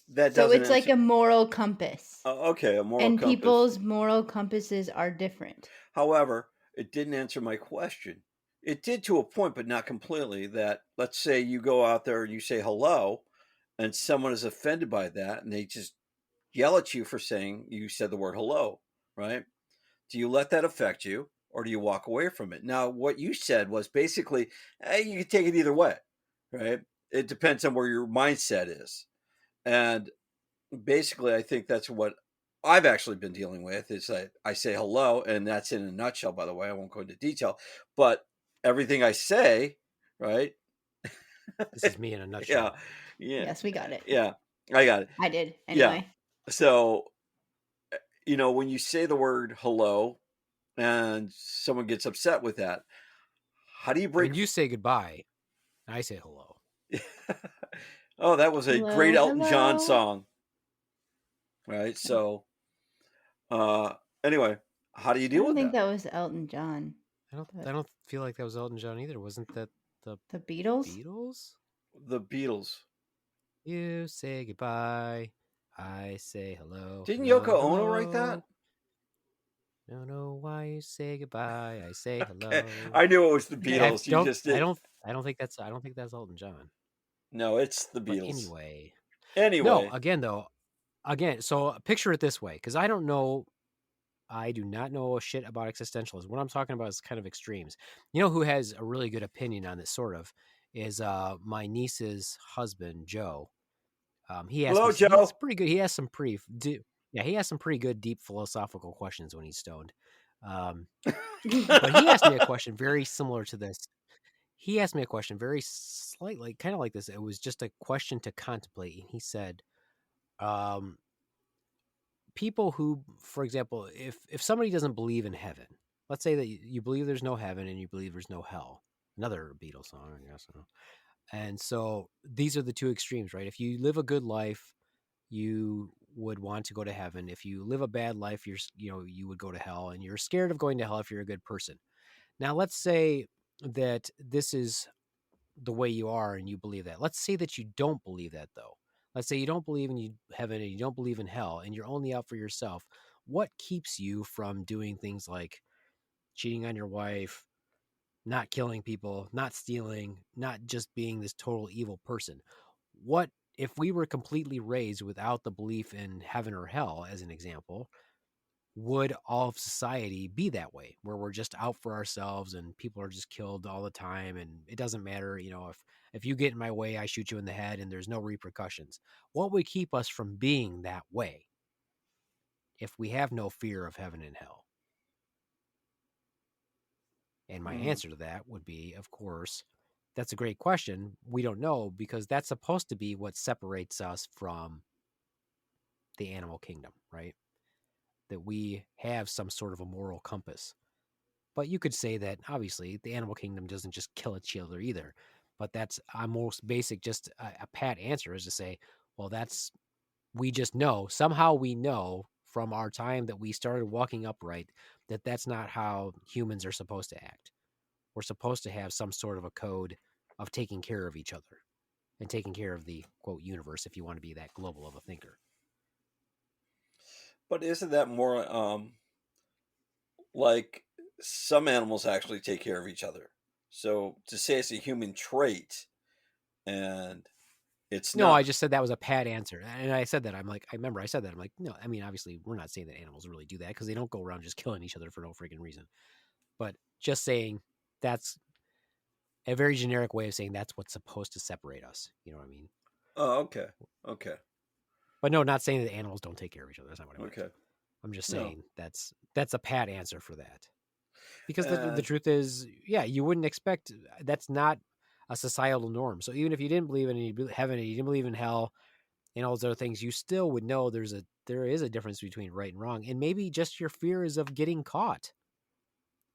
that So doesn't it's like answer. a moral compass. Okay, a moral And compass. people's moral compasses are different. However, it didn't answer my question. It did to a point, but not completely. That, let's say you go out there and you say hello, and someone is offended by that, and they just yell at you for saying you said the word hello, right? Do you let that affect you, or do you walk away from it? Now, what you said was basically, hey, you can take it either way, right? It depends on where your mindset is. And basically, I think that's what I've actually been dealing with is I say hello, and that's in a nutshell, by the way. I won't go into detail, but everything I say, right? This is me in a Yeah. nutshell. Yeah. Yes, we got it. Yeah. I got it. I did Yeah. anyway. So, when you say the word hello and someone gets upset with that, how do you break? When you say goodbye, I say hello. Oh, that was a great Hello, Elton John hello. song, right? So, anyway, how do you I deal don't with think that? that was Elton John. I don't feel like that was Elton John either. Wasn't that The Beatles? Beatles? The Beatles. You say goodbye. I say hello. Didn't hello, Yoko Ono write that? hello. Don't know why you say goodbye. I say Okay. hello. I knew it was the Yeah. Beatles. You just did. I don't think that's Elton John. No, it's the But Beatles. no, again, so picture it this way, because I do not know a shit about existentialism. What I'm talking about is kind of extremes. You know who has a really good opinion on this sort of is my niece's husband, Joe. He asked Hello, me, Joe. he's pretty good. He has some pretty deep philosophical questions when he's stoned. But he asked me a question very similar to this. He asked me a question very slightly, kind of like this. It was just a question to contemplate. And he said, people who, for example, if somebody doesn't believe in heaven, let's say that you believe there's no heaven and you believe there's no hell. Another Beatles song, I guess. And so these are the two extremes, right? If you live a good life, you would want to go to heaven. If you live a bad life, you would go to hell, and you're scared of going to hell if you're a good person. Now, let's say that this is the way you are and you believe that. Let's say that you don't believe that, though. Let's say you don't believe in heaven and you don't believe in hell, and you're only out for yourself. What keeps you from doing things like cheating on your wife, not killing people, not stealing, not just being this total evil person? What if we were completely raised without the belief in heaven or hell, as an example? Would all of society be that way, where we're just out for ourselves and people are just killed all the time, and it doesn't matter, if you get in my way, I shoot you in the head and there's no repercussions? What would keep us from being that way if we have no fear of heaven and hell? And my answer to that would be, of course, that's a great question. We don't know, because that's supposed to be what separates us from the animal kingdom, right? That we have some sort of a moral compass. But you could say that obviously the animal kingdom doesn't just kill each other either. But that's our most basic, just a pat answer is to say, well, we just know, somehow we know from our time that we started walking upright, that that's not how humans are supposed to act. We're supposed to have some sort of a code of taking care of each other and taking care of the, quote, universe, if you want to be that global of a thinker. But isn't that more like some animals actually take care of each other? So to say it's a human trait, and it's No, not. I just said that was a pat answer. And I said that. I remember I said that. I'm like, no, I mean, obviously, we're not saying that animals really do that, because they don't go around just killing each other for no freaking reason. But just saying that's a very generic way of saying that's what's supposed to separate us. You know what I mean? Oh, okay. But no, not saying that animals don't take care of each other. That's not what I meant. Okay. I'm just No. saying that's a pat answer for that. Because the truth is, yeah, you wouldn't expect, that's not a societal norm. So even if you didn't believe in heaven and you didn't believe in hell and all those other things, you still would know there is a difference between right and wrong. And maybe just your fear is of getting caught.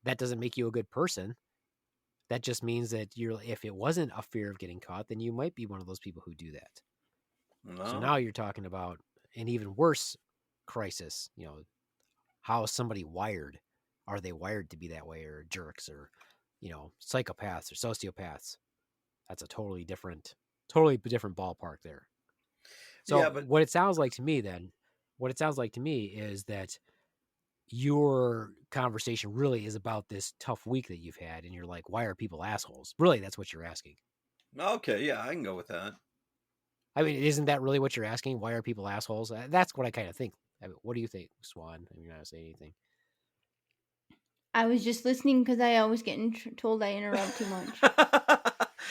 That doesn't make you a good person. That just means that if it wasn't a fear of getting caught, then you might be one of those people who do that. No. So now you're talking about an even worse crisis. How is somebody wired? Are they wired to be that way, or jerks, or psychopaths or sociopaths? That's a totally different ballpark there. So Yeah, but what it sounds like to me is that your conversation really is about this tough week that you've had, and you're like, why are people assholes? Really, that's what you're asking. Okay, yeah, I can go with that. I mean, isn't that really what you're asking? Why are people assholes? That's what I kind of think. I mean, what do you think, Swan? You're not going to say anything. I was just listening because I always get told I interrupt too much.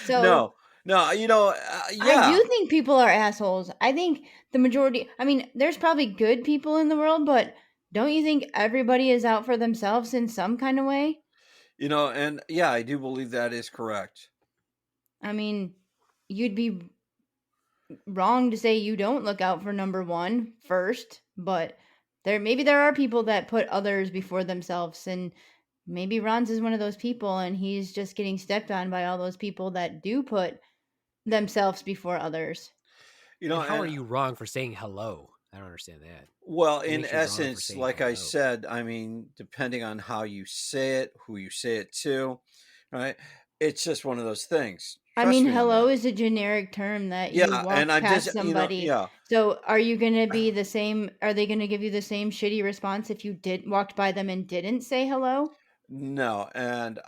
So no, yeah. I do think people are assholes. I think the majority. I mean, there's probably good people in the world, but don't you think everybody is out for themselves in some kind of way? And yeah, I do believe that is correct. I mean, you'd be wrong to say you don't look out for number one first, but there are people that put others before themselves, and maybe Ronz is one of those people, and he's just getting stepped on by all those people that do put themselves before others. And how are you wrong for saying hello? I don't understand that. Well, What in makes you wrong for essence, saying like I hello? said, I mean, depending on how you say it, who you say it to, right? it's just one of those things. I Trust mean, me on hello that. is a generic term that you Yeah, and walk I past just, somebody. yeah. So, are you going to be the same? Are they going to give you the same shitty response if you did walked by them and didn't say hello? No, and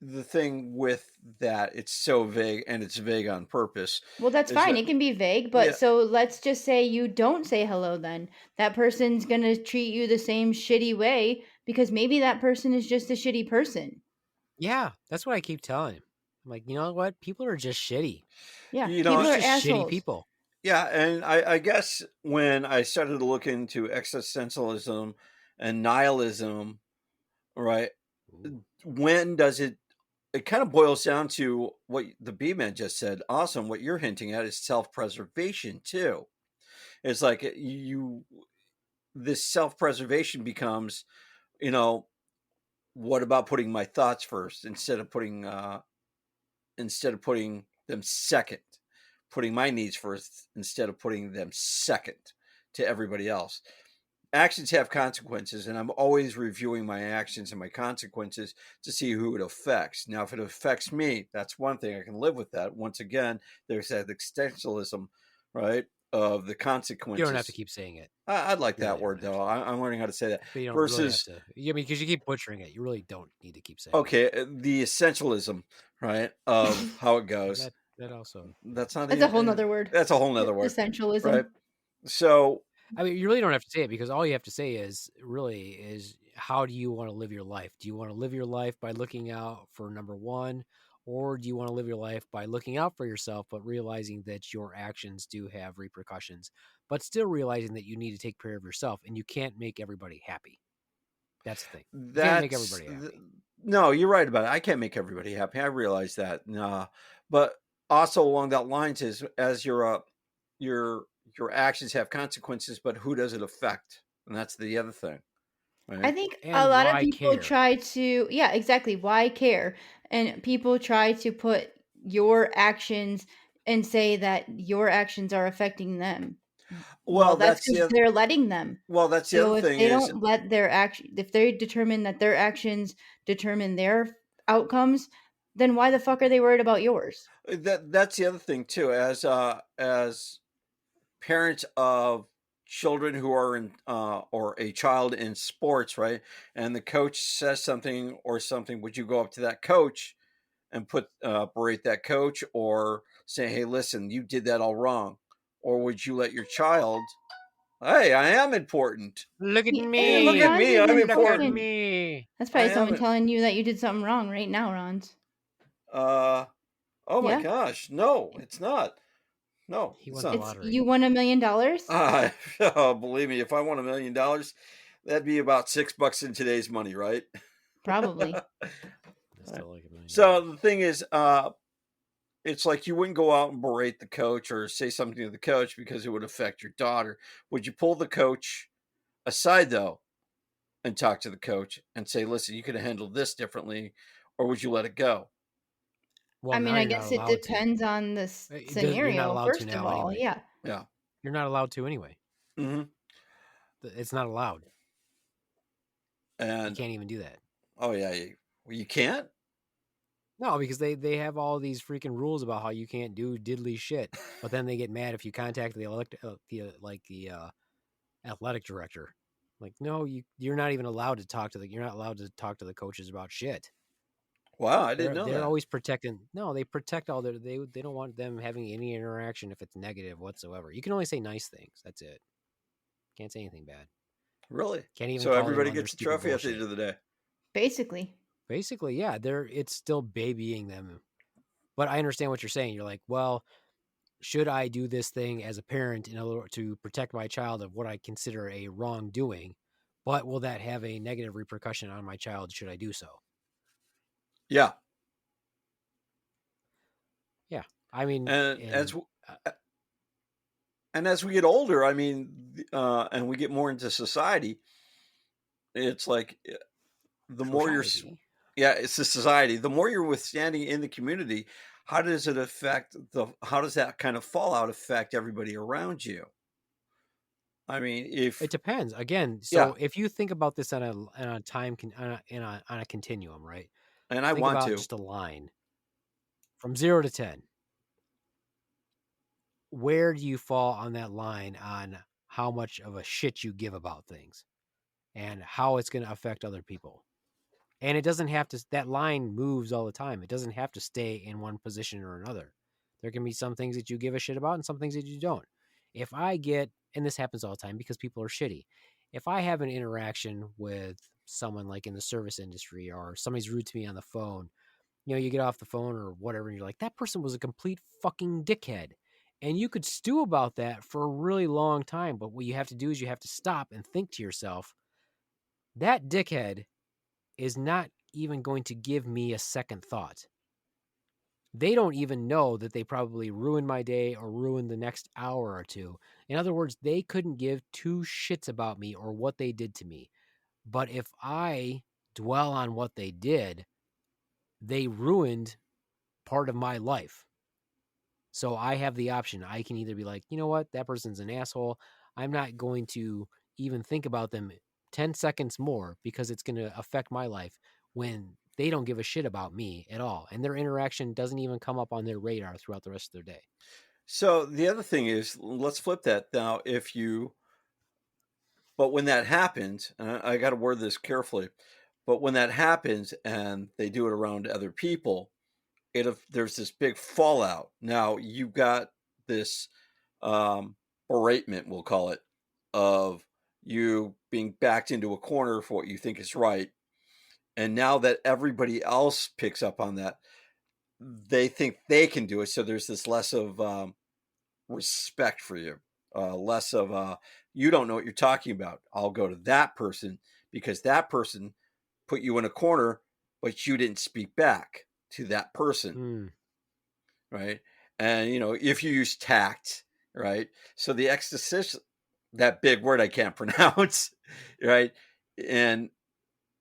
the thing with that, it's so vague, and it's vague on purpose, Well, that's is fine. that, It can be vague, but yeah, so let's just say you don't say hello then. That person's going to treat you the same shitty way because maybe that person is just a shitty person. Yeah, that's what I keep telling him. I'm like, you know what? People are just shitty. Yeah, you people know, There's are just shitty assholes. people. yeah, and I guess when I started to look into existentialism and nihilism, right, Ooh. when does it kind of boils down to what the B-man just said. Awesome. What you're hinting at is self-preservation too. It's like this self-preservation becomes, you know, what about putting my thoughts first instead of putting them second, putting my needs first instead of putting them second to everybody else. Actions have consequences, and I'm always reviewing my actions and my consequences to see who it affects. Now, if it affects me, that's one thing. I can live with that. Once again, there's that existentialism, right, of the You don't have to consequences. keep saying it. I'd like You that really don't word, have though. to. I'm learning how to say that. But you don't really have Versus, to. I mean, because you keep butchering it, you really don't need to keep saying okay, the essentialism, right, of how it it. goes. That also, yeah. That's not That's a whole nother word. that's a whole nother word, Essentialism. right? So, I mean, you really don't have to say it because all you have to say is how do you want to live your life? Do you want to live your life by looking out for number one, or do you want to live your life by looking out for yourself, but realizing that your actions do have repercussions, but still realizing that you need to take care of yourself and you can't make everybody happy? That's the thing. You can't make everybody happy. no, you're right about it. I can't make everybody happy. I realize that. Nah, but also along that lines is as your your actions have consequences, but who does it affect? And that's the other thing, I right? think a And lot of why people care? try to, yeah, exactly. Why care? And people try to put your actions and say that your actions are affecting them. Well, Well, that's that's because the they're letting them. that's the other So if thing they is don't let their action, if they determine that their actions determine their outcomes, then why the fuck are they worried about yours? that's the other thing too. As parents of children who are in or a child in sports, right? And the coach says something or something, would you go up to that coach and berate that coach or say, hey, listen, you did that all wrong? Or would you let your child, hey, I am important. Look at Hey, Hey, look at me. Ron's me, I'm even Look at fucking. important. me. That's I probably someone am telling you that you did something wrong right now, Ron's. uh oh my Yeah, gosh, no, it's not. No, He it's won the not. it's lottery. you won $1 million. Oh, believe me, if I won $1 million, that'd be about $6 in today's money, right? Probably. That's still like So $1 million. the thing is, it's like you wouldn't go out and berate the coach or say something to the coach because it would affect your daughter. Would you pull the coach aside though and talk to the coach and say, "Listen, you could have handled this differently," or would you let it go? Well, I now mean, I you're not guess it allowed to. depends on the You're not scenario, allowed to first of now all. anyway. Yeah. Yeah. You're not allowed to anyway. Hmm. It's not allowed. You And can't even do that. oh yeah, you can't. No, because they have all these freaking rules about how you can't do diddly shit. But then they get mad if you contact the athletic director. Like, no, you're not even allowed to talk to you're not allowed to talk to the coaches about shit. Wow, I didn't know They're that. always protecting. No, they protect all their. They don't want them having any interaction if it's negative whatsoever. You can only say nice things. That's it. Can't say anything bad. Really? Can't even So call them everybody on their gets a stupid trophy at the bullshit. end of the day. Basically. Basically, yeah, it's still babying them. But I understand what you're saying. You're like, well, should I do this thing as a parent in order to protect my child of what I consider a wrongdoing? But will that have a negative repercussion on my child should I do so? Yeah. Yeah. I mean, And and as we get older, I mean, and we get more into society, it's like the more society. yeah, it's the society. The more you're withstanding in the community, how does it affect how does that kind of fallout affect everybody around you? I mean, It depends. Again, yeah, so if you think about this on a time on a continuum, right? and I Think want about to. just a line. from 0 to 10, where do you fall on that line on how much of a shit you give about things and how it's going to affect other people? And it doesn't have to, that line moves all the time. It doesn't have to stay in one position or another. There can be some things that you give a shit about and some things that you don't. If I get, and this happens all the time because people are shitty. If I have an interaction with someone like in the service industry or somebody's rude to me on the phone, you know, you get off the phone or whatever, and you're like, that person was a complete fucking dickhead. And you could stew about that for a really long time. But what you have to do is you have to stop and think to yourself, that dickhead is not even going to give me a second thought. They don't even know that they probably ruined my day or ruined the next hour or two. In other words, they couldn't give two shits about me or what they did to me. But if I dwell on what they did, they ruined part of my life. So I have the option. I can either be like, you know what, that person's an asshole. I'm not going to even think about them 10 seconds more because it's going to affect my life, when they don't give a shit about me at all. And their interaction doesn't even come up on their radar throughout the rest of their day. So the other thing is, let's flip that now. But when that happens, and I got to word this carefully, but when that happens and they do it around other people, there's this big fallout. Now you've got this beratement, we'll call it, of you being backed into a corner for what you think is right. And now that everybody else picks up on that, they think they can do it. So there's this less of respect for you, less of you don't know what you're talking about. I'll go to that person because that person put you in a corner, but you didn't speak back to that person. Right. And, you know, if you use tact, right. So the existential, that big word I can't pronounce, right. And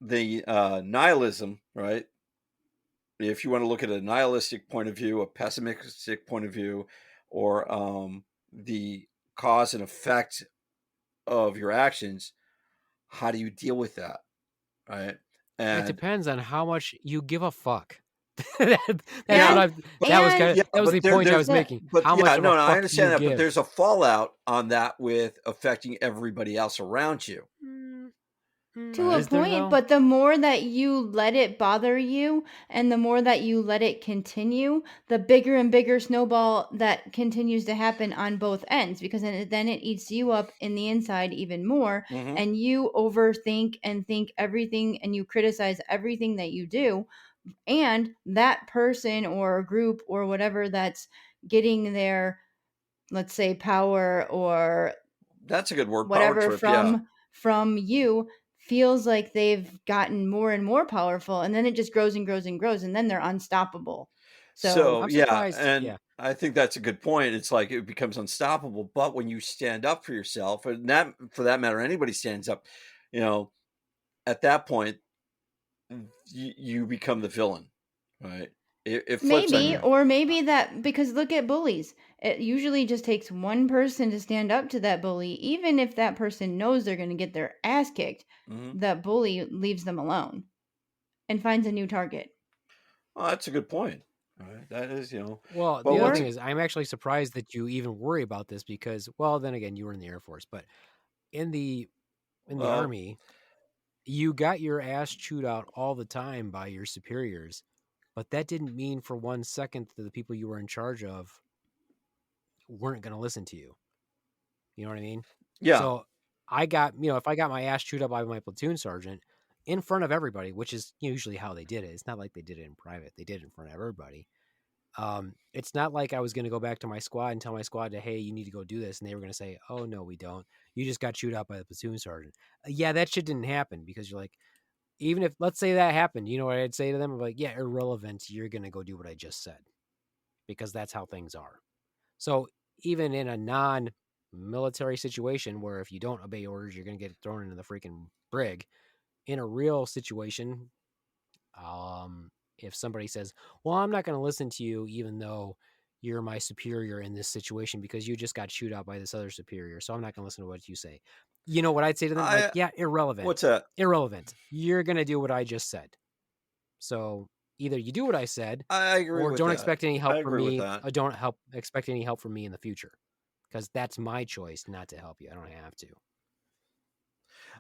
the nihilism, right. If you want to look at a nihilistic point of view, a pessimistic point of view, or the cause and effect of your actions, how do you deal with that? Right. It depends on how much you give a fuck. And that was the point I was making. But how much of a fuck I understand you that, give. but there's a fallout on that with affecting everybody else around you. To a point, but the more that you let it bother you and the more that you let it continue, the bigger and bigger snowball that continues to happen on both ends, because then it eats you up in the inside even more, and you overthink and think everything and you criticize everything that you do, and that person or group or whatever that's getting their, let's say, power or that's a good word, whatever power trip, from you feels like they've gotten more and more powerful, and then it just grows and grows and grows, and then they're unstoppable. So I'm surprised. And I think that's a good point. It's like it becomes unstoppable, but when you stand up for yourself, and that, for that matter, anybody stands up, you know, at that point, you become the villain, right? It flips on maybe, you. or maybe that, because look at bullies. It usually just takes one person to stand up to that bully, even if that person knows they're going to get their ass kicked. That bully leaves them alone and finds a new target. Oh, that's a good point. All right. That is, you know. Well, the other thing is, I'm actually surprised that you even worry about this because, well, then again, you were in the Air Force, but in the Army, you got your ass chewed out all the time by your superiors, but that didn't mean for 1 second that the people you were in charge of weren't going to listen to you. You know what I mean? Yeah. So I got, if I got my ass chewed up by my platoon sergeant in front of everybody, which is usually how they did it. It's not like they did it in private. They did it in front of everybody. It's not like I was going to go back to my squad and tell my squad hey, you need to go do this. And they were going to say, oh, no, we don't. You just got chewed out by the platoon sergeant. Yeah, that shit didn't happen because you're like, even if, let's say that happened, you know what I'd say to them? I'm like, yeah, irrelevant. You're going to go do what I just said because that's how things are. So even in a non-military situation where if you don't obey orders, you're going to get thrown into the freaking brig, in a real situation, if somebody says, well, I'm not going to listen to you, even though you're my superior in this situation because you just got chewed out by this other superior. So I'm not going to listen to what you say. You know what I'd say to them? Like, yeah, irrelevant. What's that? Irrelevant. You're going to do what I just said. So Either you do what I said, I agree or with don't that. expect any I help from agree with me. that. Or don't expect any help from me in the future, because that's my choice not to help you. I don't have to.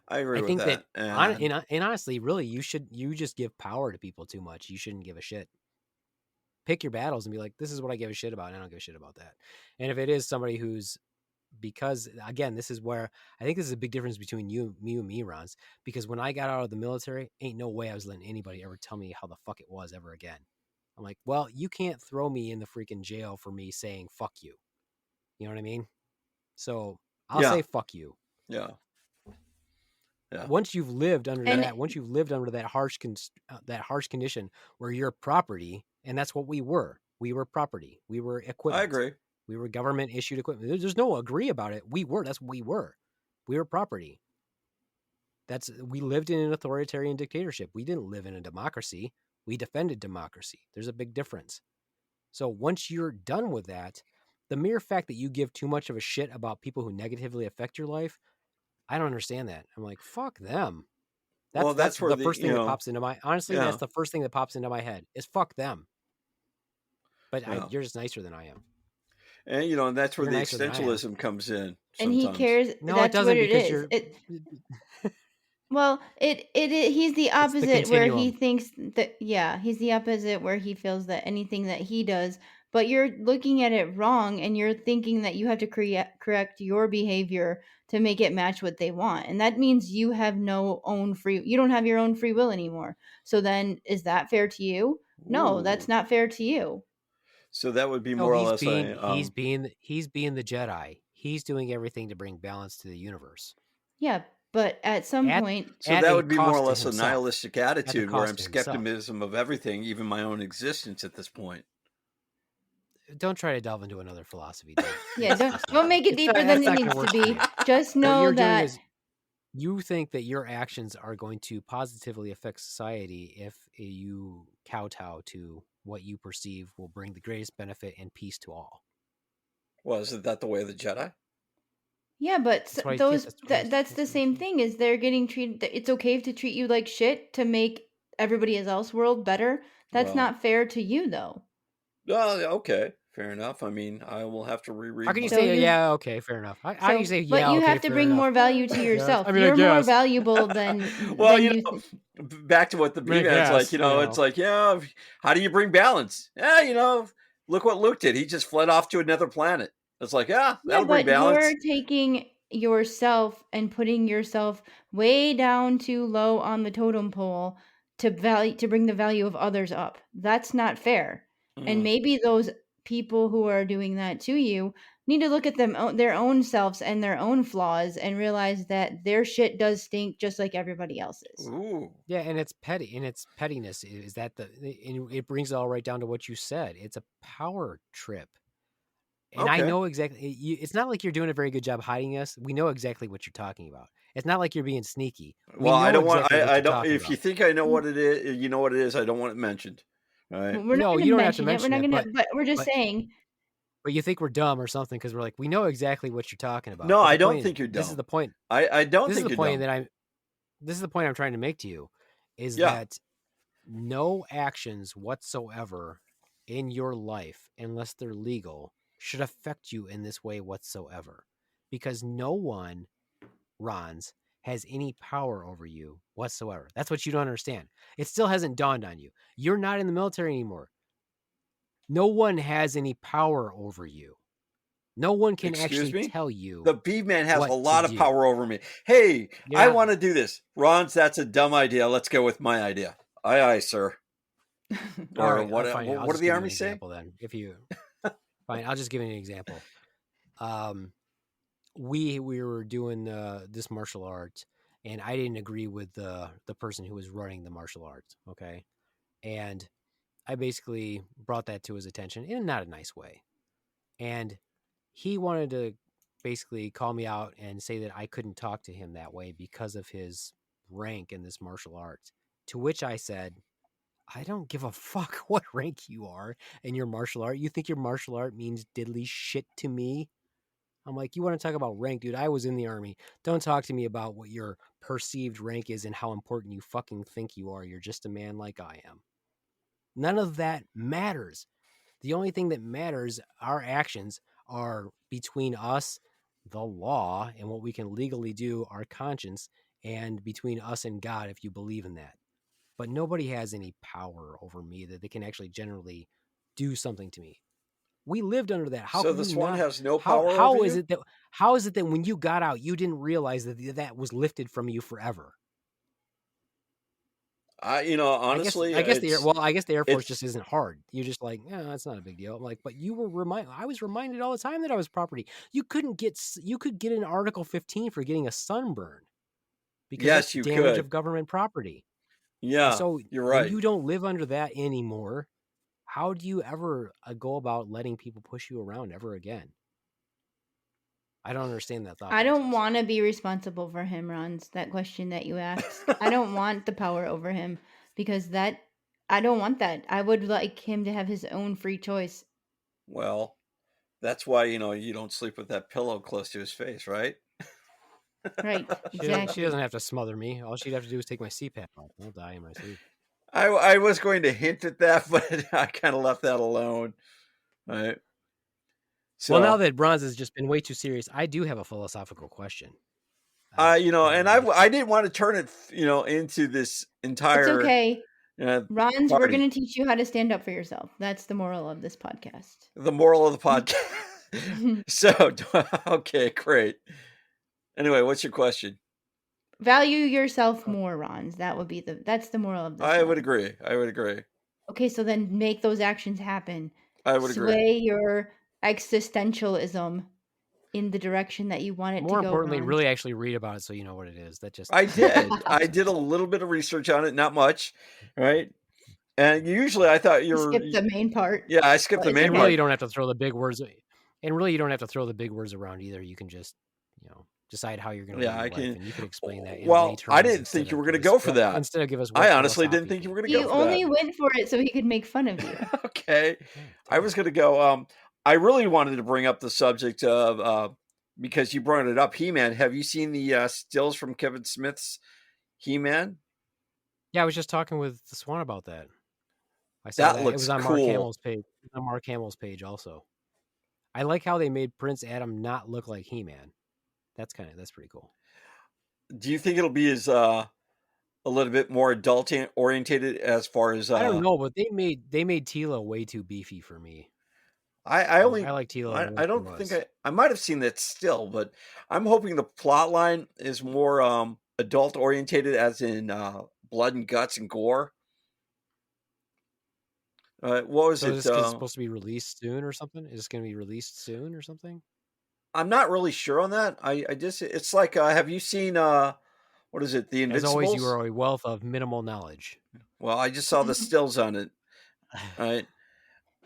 I agree I with think that, that. and honestly, really, you just give power to people too much. You shouldn't give a shit. Pick your battles and be like, this is what I give a shit about, and I don't give a shit about that. And if it is somebody who's, because again, this is where I think this is a big difference between you and me, Ronz. Because when I got out of the military, ain't no way I was letting anybody ever tell me how the fuck it was ever again. I'm like, well, you can't throw me in the freaking jail for me saying fuck you. You know what I mean? So I'll say fuck you. Yeah. Once you've lived under And- that, once you've lived under that harsh condition where you're property, and that's what we were. We were property. We were equipment. I agree. We were government issued equipment. There's no agree about it. We were. That's what we were. We were property. We lived in an authoritarian dictatorship. We didn't live in a democracy. We defended democracy. There's a big difference. So once you're done with that, the mere fact that you give too much of a shit about people who negatively affect your life, I don't understand that. I'm like, fuck them. That's where the first thing that pops into my, honestly, Yeah. that's the first thing that pops into my head is fuck them. But Yeah. you're just nicer than I am. And and that's where You're the nicer than I am. existentialism comes in. And he sometimes. cares. No, that's it doesn't, what it because is. you're Well, he's the opposite where he continuum. thinks that, he's the opposite where he feels that anything that he does, but you're looking at it wrong and you're thinking that you have to correct your behavior to make it match what they want. And that means you have you don't have your own free will anymore. So then is that fair to you? No, that's Ooh. not fair to you. So that would be more or less he's being the Jedi. He's doing everything to bring balance to the universe. Yeah, but at some point, so that would be more or less a nihilistic attitude where I'm skepticism of everything, even my own existence at this point. Don't try to delve into another philosophy, dude. Yeah, don't make it deeper than it needs to be. Just know that you think that your actions are going to positively affect society if you kowtow to what you perceive will bring the greatest benefit and peace to all. Well, isn't that the way of the Jedi? Yeah, but that's the same thing. Is they're getting treated. It's okay to treat you like shit to make everybody else's world better. That's not fair to you, though. Well, okay, fair enough. I mean, I will have to reread. How can you say, yeah, okay, fair enough? How can you say, yeah, but you okay, have to bring more value to yourself. I mean, you're more valuable than. Well, than back to what the Beaveman's like. It's like, how do you bring balance? Yeah, look what Luke did. He just fled off to another planet. It's like, that'll bring balance. You're taking yourself and putting yourself way down too low on the totem pole to bring the value of others up. That's not fair. And maybe those people who are doing that to you need to look at their own selves and their own flaws and realize that their shit does stink just like everybody else's. Ooh. Yeah, and it's petty, and it's pettiness. Is that it brings it all right down to what you said. It's a power trip. And I know exactly. It's not like you're doing a very good job hiding us. We know exactly what you're talking about. It's not like you're being sneaky. Well, I don't want. I don't. If you think I know what it is, you know what it is. I don't want it mentioned. All right. We're not you don't have to mention it. mention We're not it. but we're just saying. But you think we're dumb or something because we're like, we know exactly what you're talking about. No, I don't think you're dumb. This is the point. I don't think you're dumb. This is the point I'm trying to make to you, is that no actions whatsoever in your life, unless they're legal, should affect you in this way whatsoever, because no one, Ronz, has any power over you whatsoever. That's what you don't understand. It still hasn't dawned on you. You're not in the military anymore. No one has any power over you. No one can actually tell you. The Beaveman has a lot of power over me. Hey, I want to do this. Ronz, that's a dumb idea. Let's go with my idea. Aye, aye, sir. All right, what do the Army say? Then, if you fine, I'll just give you an example. We were doing this martial arts, and I didn't agree with the person who was running the martial arts. Okay, and I basically brought that to his attention in not a nice way, and he wanted to basically call me out and say that I couldn't talk to him that way because of his rank in this martial arts. To which I said, I don't give a fuck what rank you are in your martial art. You think your martial art means diddly shit to me? I'm like, you want to talk about rank, dude? I was in the Army. Don't talk to me about what your perceived rank is and how important you fucking think you are. You're just a man like I am. None of that matters. The only thing that matters, our actions, are between us, the law, and what we can legally do, our conscience, and between us and God, if you believe in that. But nobody has any power over me that they can actually generally do something to me. We lived under that. How So can the you Swan not? has no power over How is you? it that how is it that when you got out, you didn't realize that was lifted from you forever? Honestly, I guess the Air Force just it's isn't hard. You're just like, yeah, that's not a big deal. I'm like, but you were I was reminded all the time that I was property. You could get an Article 15 for getting a sunburn because that's yes, you damage could. of government property. And Yeah, so you're when right. you don't live under that anymore, how do you ever go about letting people push you around ever again? I don't understand that thought I don't process. want to be responsible for him, Ronz. That question that you asked. I don't want the power over him because I don't want that. I would like him to have his own free choice. Well, that's why you don't sleep with that pillow close to his face, right? Right, She exactly. doesn't have to smother me. All she'd have to do is take my CPAP off. I'll die in my sleep. I was going to hint at that, but I kind of left that alone. Right. Well, now So, that Bronze has just been way too serious, I do have a philosophical question. and I didn't want to turn it, into this It's entire okay. Ronz, we're party. going to teach you how to stand up for yourself. That's the moral of this podcast. The moral of the podcast. So, okay, great. Anyway, what's your question? Value yourself more, Ronz. That's the moral of this I one. would agree. Okay, so then make those actions happen. I would agree. Sway your existentialism in the direction that you want it More to go, importantly, Ronz. really actually read about it so you know what it is. That just I did. I did a little bit of research on it, not much, right? And usually I thought You skipped the main part. yeah, I skipped the But main and part. really you don't have to throw the big words. And really you don't have to throw the big words around either. You can just, decide how you're going to Yeah, live I your can. life, and you can explain that in Well, lay I terms didn't instead think you of were going to give us go for what- that. Instead of give us I what honestly didn't think you were going to you go for only that. went for it so he could make fun of you. Okay. Yeah, I was going to go. I really wanted to bring up the subject of because you brought it up, He-Man. Have you seen the stills from Kevin Smith's He-Man? Yeah, I was just talking with the Swan about that. I saw That that. It was looks on Mark cool. Hamill's page. It was on Mark Hamill's page also. I like how they made Prince Adam not look like He-Man. That's pretty cool. Do you think it'll be as a little bit more adult orientated as far as I don't know, but they made Tila way too beefy for me. I only I like Tila. I don't think I might have seen that still, but I'm hoping the plot line is more adult orientated, as in blood and guts and gore. What was So it? is this supposed to be released soon or something? Is this going to be released soon or something? I'm not really sure on that. I just it's like have you seen what is it? The As Invincibles? always, you are a wealth of minimal knowledge. Well, I just saw the stills on it. Right.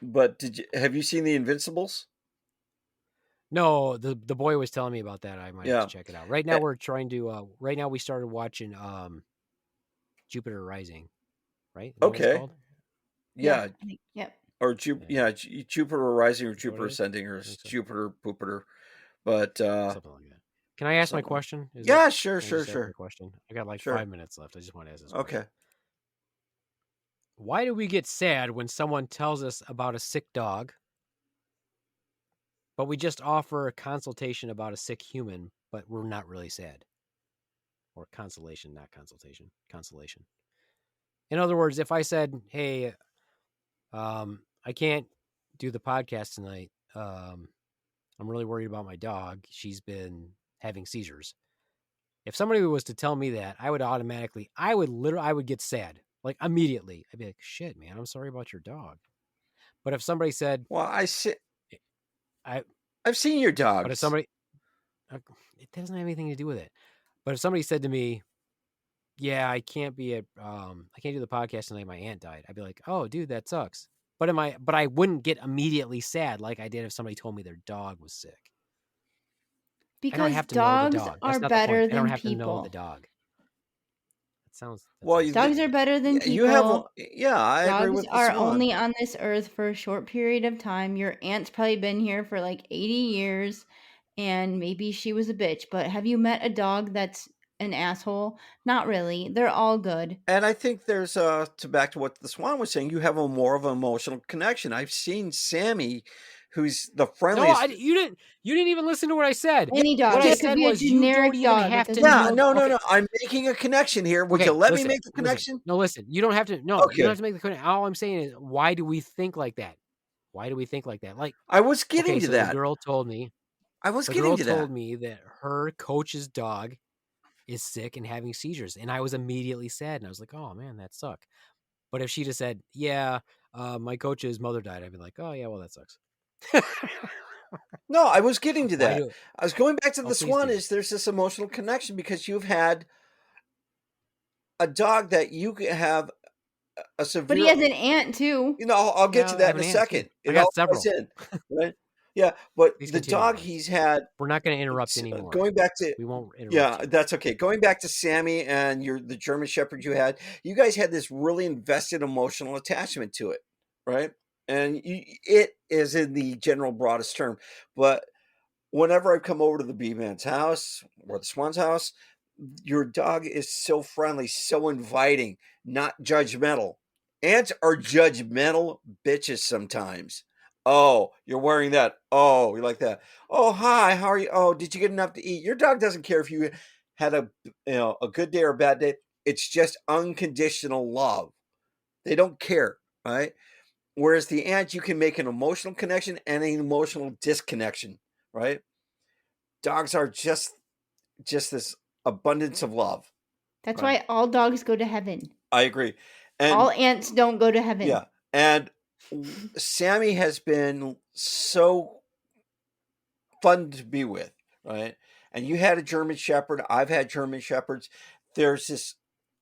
But have you seen the Invincibles? No, the boy was telling me about that. I might have Yeah. to check it out. Right now we're trying to right now we started watching Jupiter Rising, right? Is that what it's Okay. called? Yeah. Yep. Or Jupiter Rising or Jupiter Ascending or Jupiter Pooper. But something like that. Can I ask my question? Yeah, sure. Question. I got like 5 minutes left. I just want to ask this question. Okay. Why do we get sad when someone tells us about a sick dog, but we just offer a consultation about a sick human, but we're not really sad? Or consolation, not consultation. Consolation. In other words, if I said, "Hey, I can't do the podcast tonight. I'm really worried about my dog. She's been having seizures." If somebody was to tell me that, I would get sad, like immediately. I'd be like, "Shit, man, I'm sorry about your dog." But if somebody said, "Well, I've seen your dog," but if somebody, it doesn't have anything to do with it. But if somebody said to me, "Yeah, I can't do the podcast tonight. My aunt died," I'd be like, "Oh, dude, that sucks." But I wouldn't get immediately sad like I did if somebody told me their dog was sick. Because I don't have to know the dog. are better than I don't have people. to know the dog. Dogs are better than people. You have I agree with Dogs are only on this earth for a short period of time. Your aunt's probably been here for like 80 years, and maybe she was a bitch. But have you met a dog that's an asshole. Not really. They're all good. And I think there's back to what the Swan was saying, you have a more of an emotional connection. I've seen Sammy, who's the No, friendliest. you didn't even listen to what I said. Any dog. What I It could said be a was you generic don't even dog. have It to doesn't Yeah, mean know. no. I'm making a connection here. Would Okay, you let me listen, make the connection? No, listen. You don't have to. No, you don't Okay. have to make the connection. All I'm saying is, why do we think like that? Why do we think like that? Like, I was getting okay, to so that. the girl told me that her coach's dog is sick and having seizures, and I was immediately sad, and I was like, oh man, that sucks. But if she just said, yeah, my coach's mother died, I'd be like, oh yeah, well that sucks. No, I was getting to Why that. do- I was going back to Oh, the please Swan. do. Is there's this emotional connection because you've had a dog that you have a severe. But he has an aunt too. You know, I'll get Yeah, to I that have in a an aunt, too. second. I It got all several. ties in, right? Yeah, but Please the continue, dog Ronz. he's had. We're not going to interrupt anymore. Going back to We won't interrupt. yeah, you. that's okay. Going back to Sammy and the German Shepherd you had, you guys had this really invested emotional attachment to it, right? And it is in the general broadest term. But whenever I come over to the Beaveman's house or the Swan's house, your dog is so friendly, so inviting, not judgmental. Ants are judgmental bitches sometimes. Oh, you're wearing that. Oh, you like that. Oh, hi. How are you? Oh, did you get enough to eat? Your dog doesn't care if you had a good day or a bad day. It's just unconditional love. They don't care, right? Whereas the ant, you can make an emotional connection and an emotional disconnection, right? Dogs are just this abundance of love. That's Right. why all dogs go to heaven. I agree. And all ants don't go to heaven. yeah, and Sammy has been so fun to be with, right? And you had a German Shepherd. I've had German Shepherds. There's this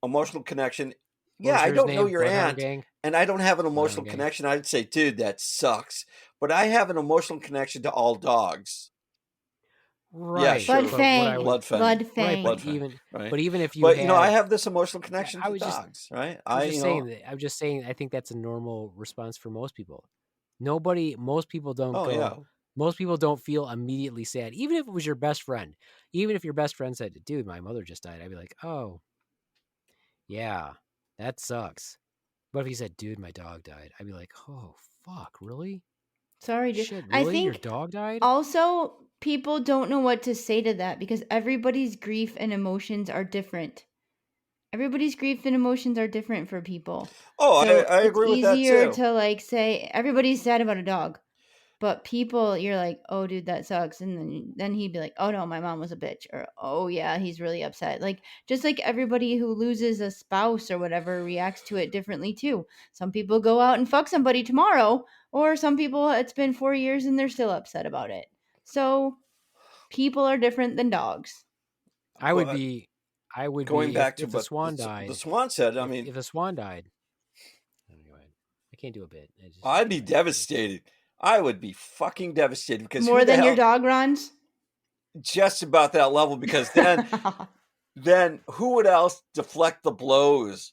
emotional connection. What was I hers don't know name? your Bloodhound aunt, Gang? and I don't have an emotional Gang. connection. I'd say, dude, that sucks. But I have an emotional connection to all dogs. Right. Yeah, sure. Blood fang. Right, but even if you but I have this emotional connection to dogs, right? I'm just saying I think that's a normal response for most people. Most people don't go. Yeah. Most people don't feel immediately sad, even if it was your best friend. Even if your best friend said, "Dude, my mother just died," I'd be like, "Oh, yeah, that sucks." But if he said, "Dude, my dog died," I'd be like, "Oh, fuck, really? Sorry, dude. Shit, I really? think Your dog died?" Also, people don't know what to say to that because everybody's grief and emotions are different. Everybody's grief and emotions are different for people. Oh, so I agree with that It's easier too. to like say everybody's sad about a dog, but people, you're like, oh, dude, that sucks, and then he'd be like, oh no, my mom was a bitch, or oh yeah, he's really upset. Like just like everybody who loses a spouse or whatever reacts to it differently too. Some people go out and fuck somebody tomorrow, or some people it's been 4 years and they're still upset about it. So people are different than dogs. I would be going back if to the what swan died. the Swan said. If the swan died, anyway, I can't do a bit. I'd be devastated. I would be fucking devastated because more than your dog runs. Just about that level, because then who would else deflect the blows?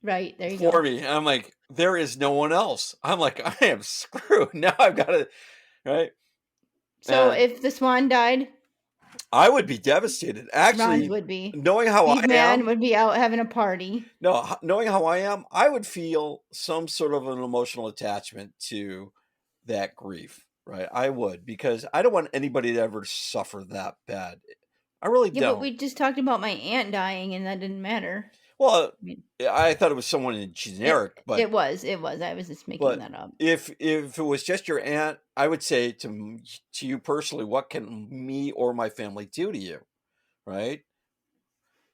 Right, there you for go. me. And I'm like, there is no one else. I'm like, I am screwed. Now I've got to, right? So if the Swan died, I would be devastated. Actually, Ronz would be. Knowing how I am, Beaveman would be out having a party. No, knowing how I am, I would feel some sort of an emotional attachment to that grief, right? I would, because I don't want anybody to ever suffer that bad. I really don't. But we just talked about my aunt dying, and that didn't matter. Well, I thought it was someone in generic, but it was. I was just making that up. If it was just your aunt, I would say to you personally, what can me or my family do to you, right?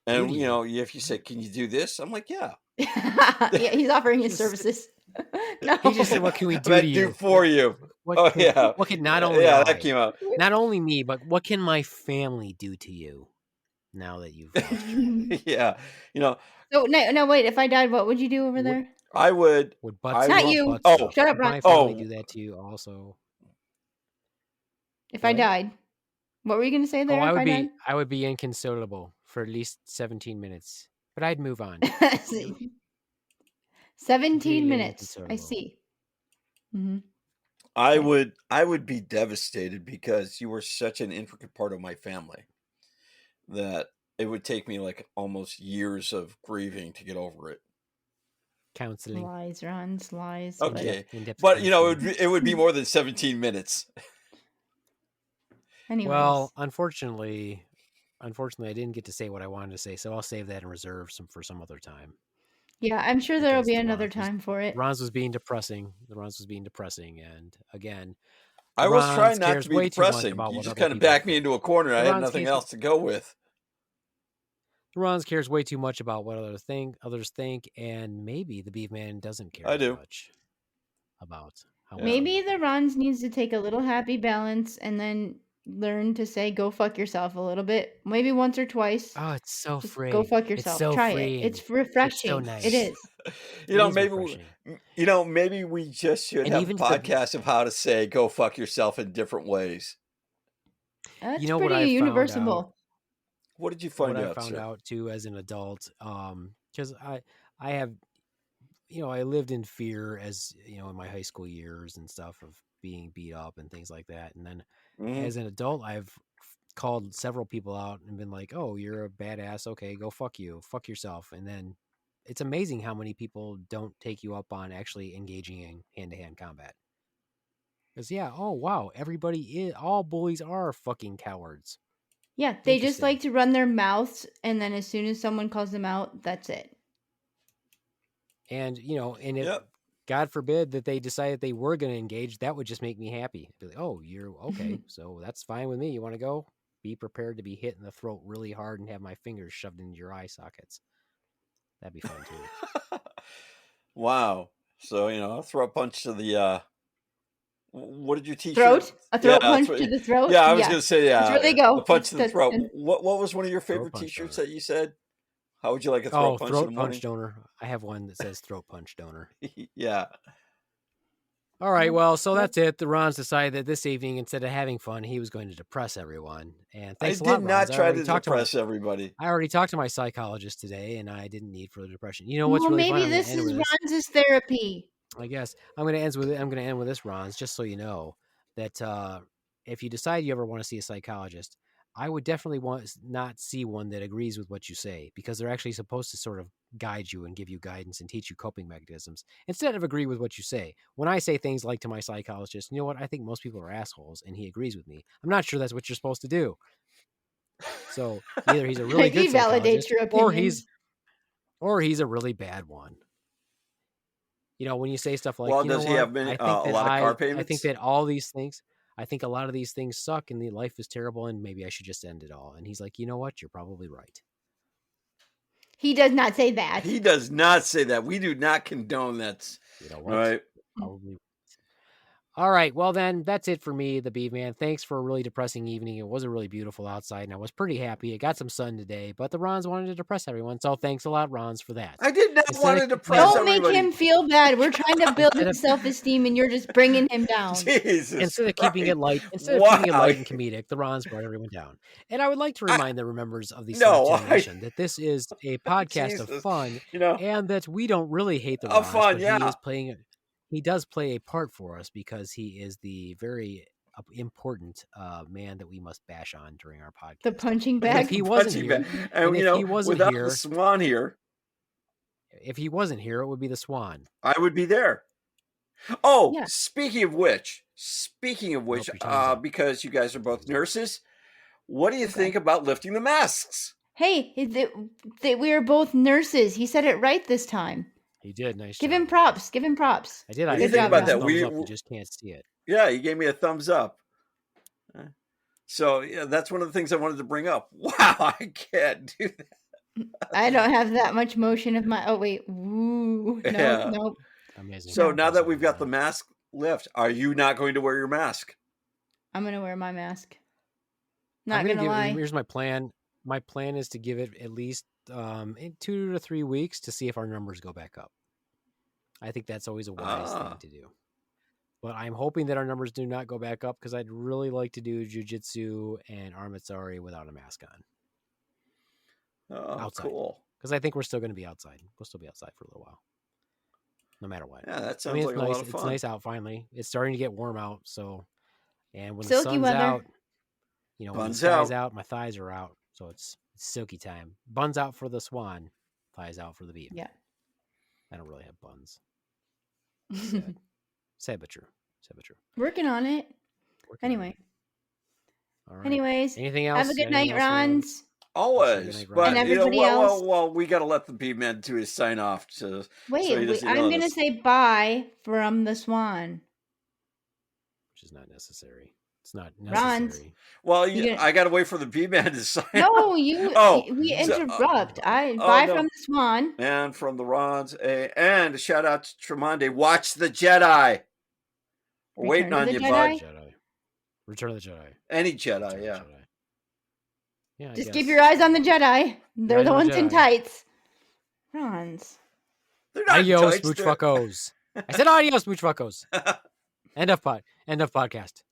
And if you say, "Can you do this?" I'm like, "Yeah." Yeah, he's offering his services. No. He just said, "What can we do to you? Do for you?" What can not only that came out. Not only me, but what can my family do to you now that you've yeah, So no, wait. If I died, what would you do over there? I would. Not you. Oh, shut up, Ron. My family do that to you also. If I died, what were you going to say there? I would be inconsolable for at least 17 minutes, but I'd move on. 17 minutes. I see. Mm-hmm. I would be devastated because you were such an intricate part of my family that it would take me like almost years of grieving to get over it. Counseling. Lies, Ronz, lies. Okay, In-depth but you know, counseling. it would be more than 17 minutes. Anyways. Well, unfortunately, I didn't get to say what I wanted to say, so I'll save that in reserve for some other time. Yeah, I'm sure there'll Because be the another Ronz was- time for it. Ronz was being depressing. The Ronz was being depressing, and again, I was Ronz trying not cares to be way too much depressing. about You what just other kind of people backed me think. into a corner. I had nothing else to go with. Ronz cares way too much about what others think, and maybe the Beaveman doesn't care I that do. much about how Maybe the Ronz needs to take a little happy balance and then learn to say "go fuck yourself" a little bit, maybe once or twice. Oh, it's so Just freeing. go fuck It's yourself. so Try freeing. it. It's refreshing. nice. It is. You know, is maybe refreshing. maybe we just should And have a even podcast of how to say "go fuck yourself" in different ways. That's You know what I pretty found universal. out? What did you find What out, I found sir? out too as an adult, because I have, I lived in fear as in my high school years and stuff of being beat up and things like that, and then as an adult, I've called several people out and been like, "Oh, you're a badass. Okay, go fuck you, fuck yourself," and then it's amazing how many people don't take you up on actually engaging in hand-to-hand combat. Because oh wow, all bullies are fucking cowards. Yeah, they just Interesting. like to run their mouths, and then as soon as someone calls them out, that's it. And and if Yep. God forbid that they decided they were going to engage, that would just make me happy. Be like, oh, you're okay, so that's fine with me. You want to go? Be prepared to be hit in the throat really hard and have my fingers shoved into your eye sockets. That'd be fun too. Wow. So a throat punch to the. What did you teach? Throat? A throat punch to the throat? Yeah, I was going to say That's where they go. a punch to the throat. What was one of your favorite punch t-shirts donor. that you said? How would you like a throat punch in the throat morning? punch donor. I have one that says throat punch donor. Yeah. All right, well, so that's it. The Ronz decided that this evening, instead of having fun, he was going to depress everyone. And thanks a lot, I did not Ronz. try to depress everybody. I already talked to my psychologist today, and I didn't need further depression. You know what's really maybe fun? this is Ronz's therapy. I guess I'm going to end with this, Ronz, just so you know that if you decide you ever want to see a psychologist, I would definitely not see one that agrees with what you say, because they're actually supposed to sort of guide you and give you guidance and teach you coping mechanisms instead of agree with what you say. When I say things like to my psychologist, you know what, I think most people are assholes, and he agrees with me. I'm not sure that's what you're supposed to do. So either he's a really good psychologist, your opinions. or he's a really bad one. When you say stuff like, well, does he have a lot of car payments? I think that all these things, I think a lot of these things suck and the life is terrible and maybe I should just end it all. And he's like, you know what? You're probably right. He does not say that. He does not say that. We do not condone that. You know what? Right. Probably. All right. Well, then that's it for me, the Beaveman. Thanks for a really depressing evening. It was a really beautiful outside, and I was pretty happy. It got some sun today, but the Ronz wanted to depress everyone. So thanks a lot, Ronz, for that. I did not want to depress everybody. Don't make him feel bad. We're trying to build his self-esteem, and you're just bringing him down. Jesus instead of Christ. keeping it light, and comedic, the Ronz brought everyone down. And I would like to remind the members of the Nation that this is a podcast of fun, and that we don't really hate the Ronz, fun, but yeah. He does play a part for us because he is the very important man that we must bash on during our podcast. The punching bag. If he wasn't here, and if he wasn't without here, the Swan here, if he wasn't here, it would be the Swan. I would be there. Oh, Yeah. Speaking of which, because you guys are both nurses, what do you think about lifting the masks? Hey, we are both nurses. He said it right this time. He did. Nice. Give him props. Give him props. I did. What do you think about that? We just can't see it. Yeah, he gave me a thumbs up. So yeah, that's one of the things I wanted to bring up. Wow, I can't do that. I don't have that much motion of my. Oh wait, woo! Nope. Amazing. So now that we've got the mask lift, are you not going to wear your mask? I'm gonna wear my mask. Not gonna lie. Here's my plan. My plan is to give it at least in 2 to 3 weeks to see if our numbers go back up. I think that's always a wise thing to do. But I'm hoping that our numbers do not go back up because I'd really like to do jiu-jitsu and armatsari without a mask on. Oh, outside. Cool. Because I think we're still going to be outside. We'll still be outside for a little while. No matter what. Yeah, that sounds like a lot of fun. It's nice out finally. It's starting to get warm out. And when Silky the sun's weather. out, when the sky's out, my thighs are out. So it's It's silky time. Buns out for the Swan. Flies out for the Beaveman. Yeah. I don't really have buns. Sad. Sad but true. Sad but true. Working on it. Working on Anyway. it. All right. Anyways, Anything else? have a good night, Anything else we want? Ronz. Always, And but everybody else. well, we got to let the Beaveman do his sign off. Wait, I'm going to say bye from the Swan. Which is not necessary. It's not Ronz. necessary. Well, I got to wait for the Beaveman to sign No, off. we interrupt. Bye no. from the Swan. And from the Ronz, and a shout out to Tremonde. Watch the Jedi. We're waiting on you, bud. Return of the Jedi. Any Jedi, yeah. Yeah. Just keep your eyes on the Jedi. They're the ones in tights. Ronz. They're not adios, tights, smooch fuckos. I said adios, smooch fuckos. End of podcast.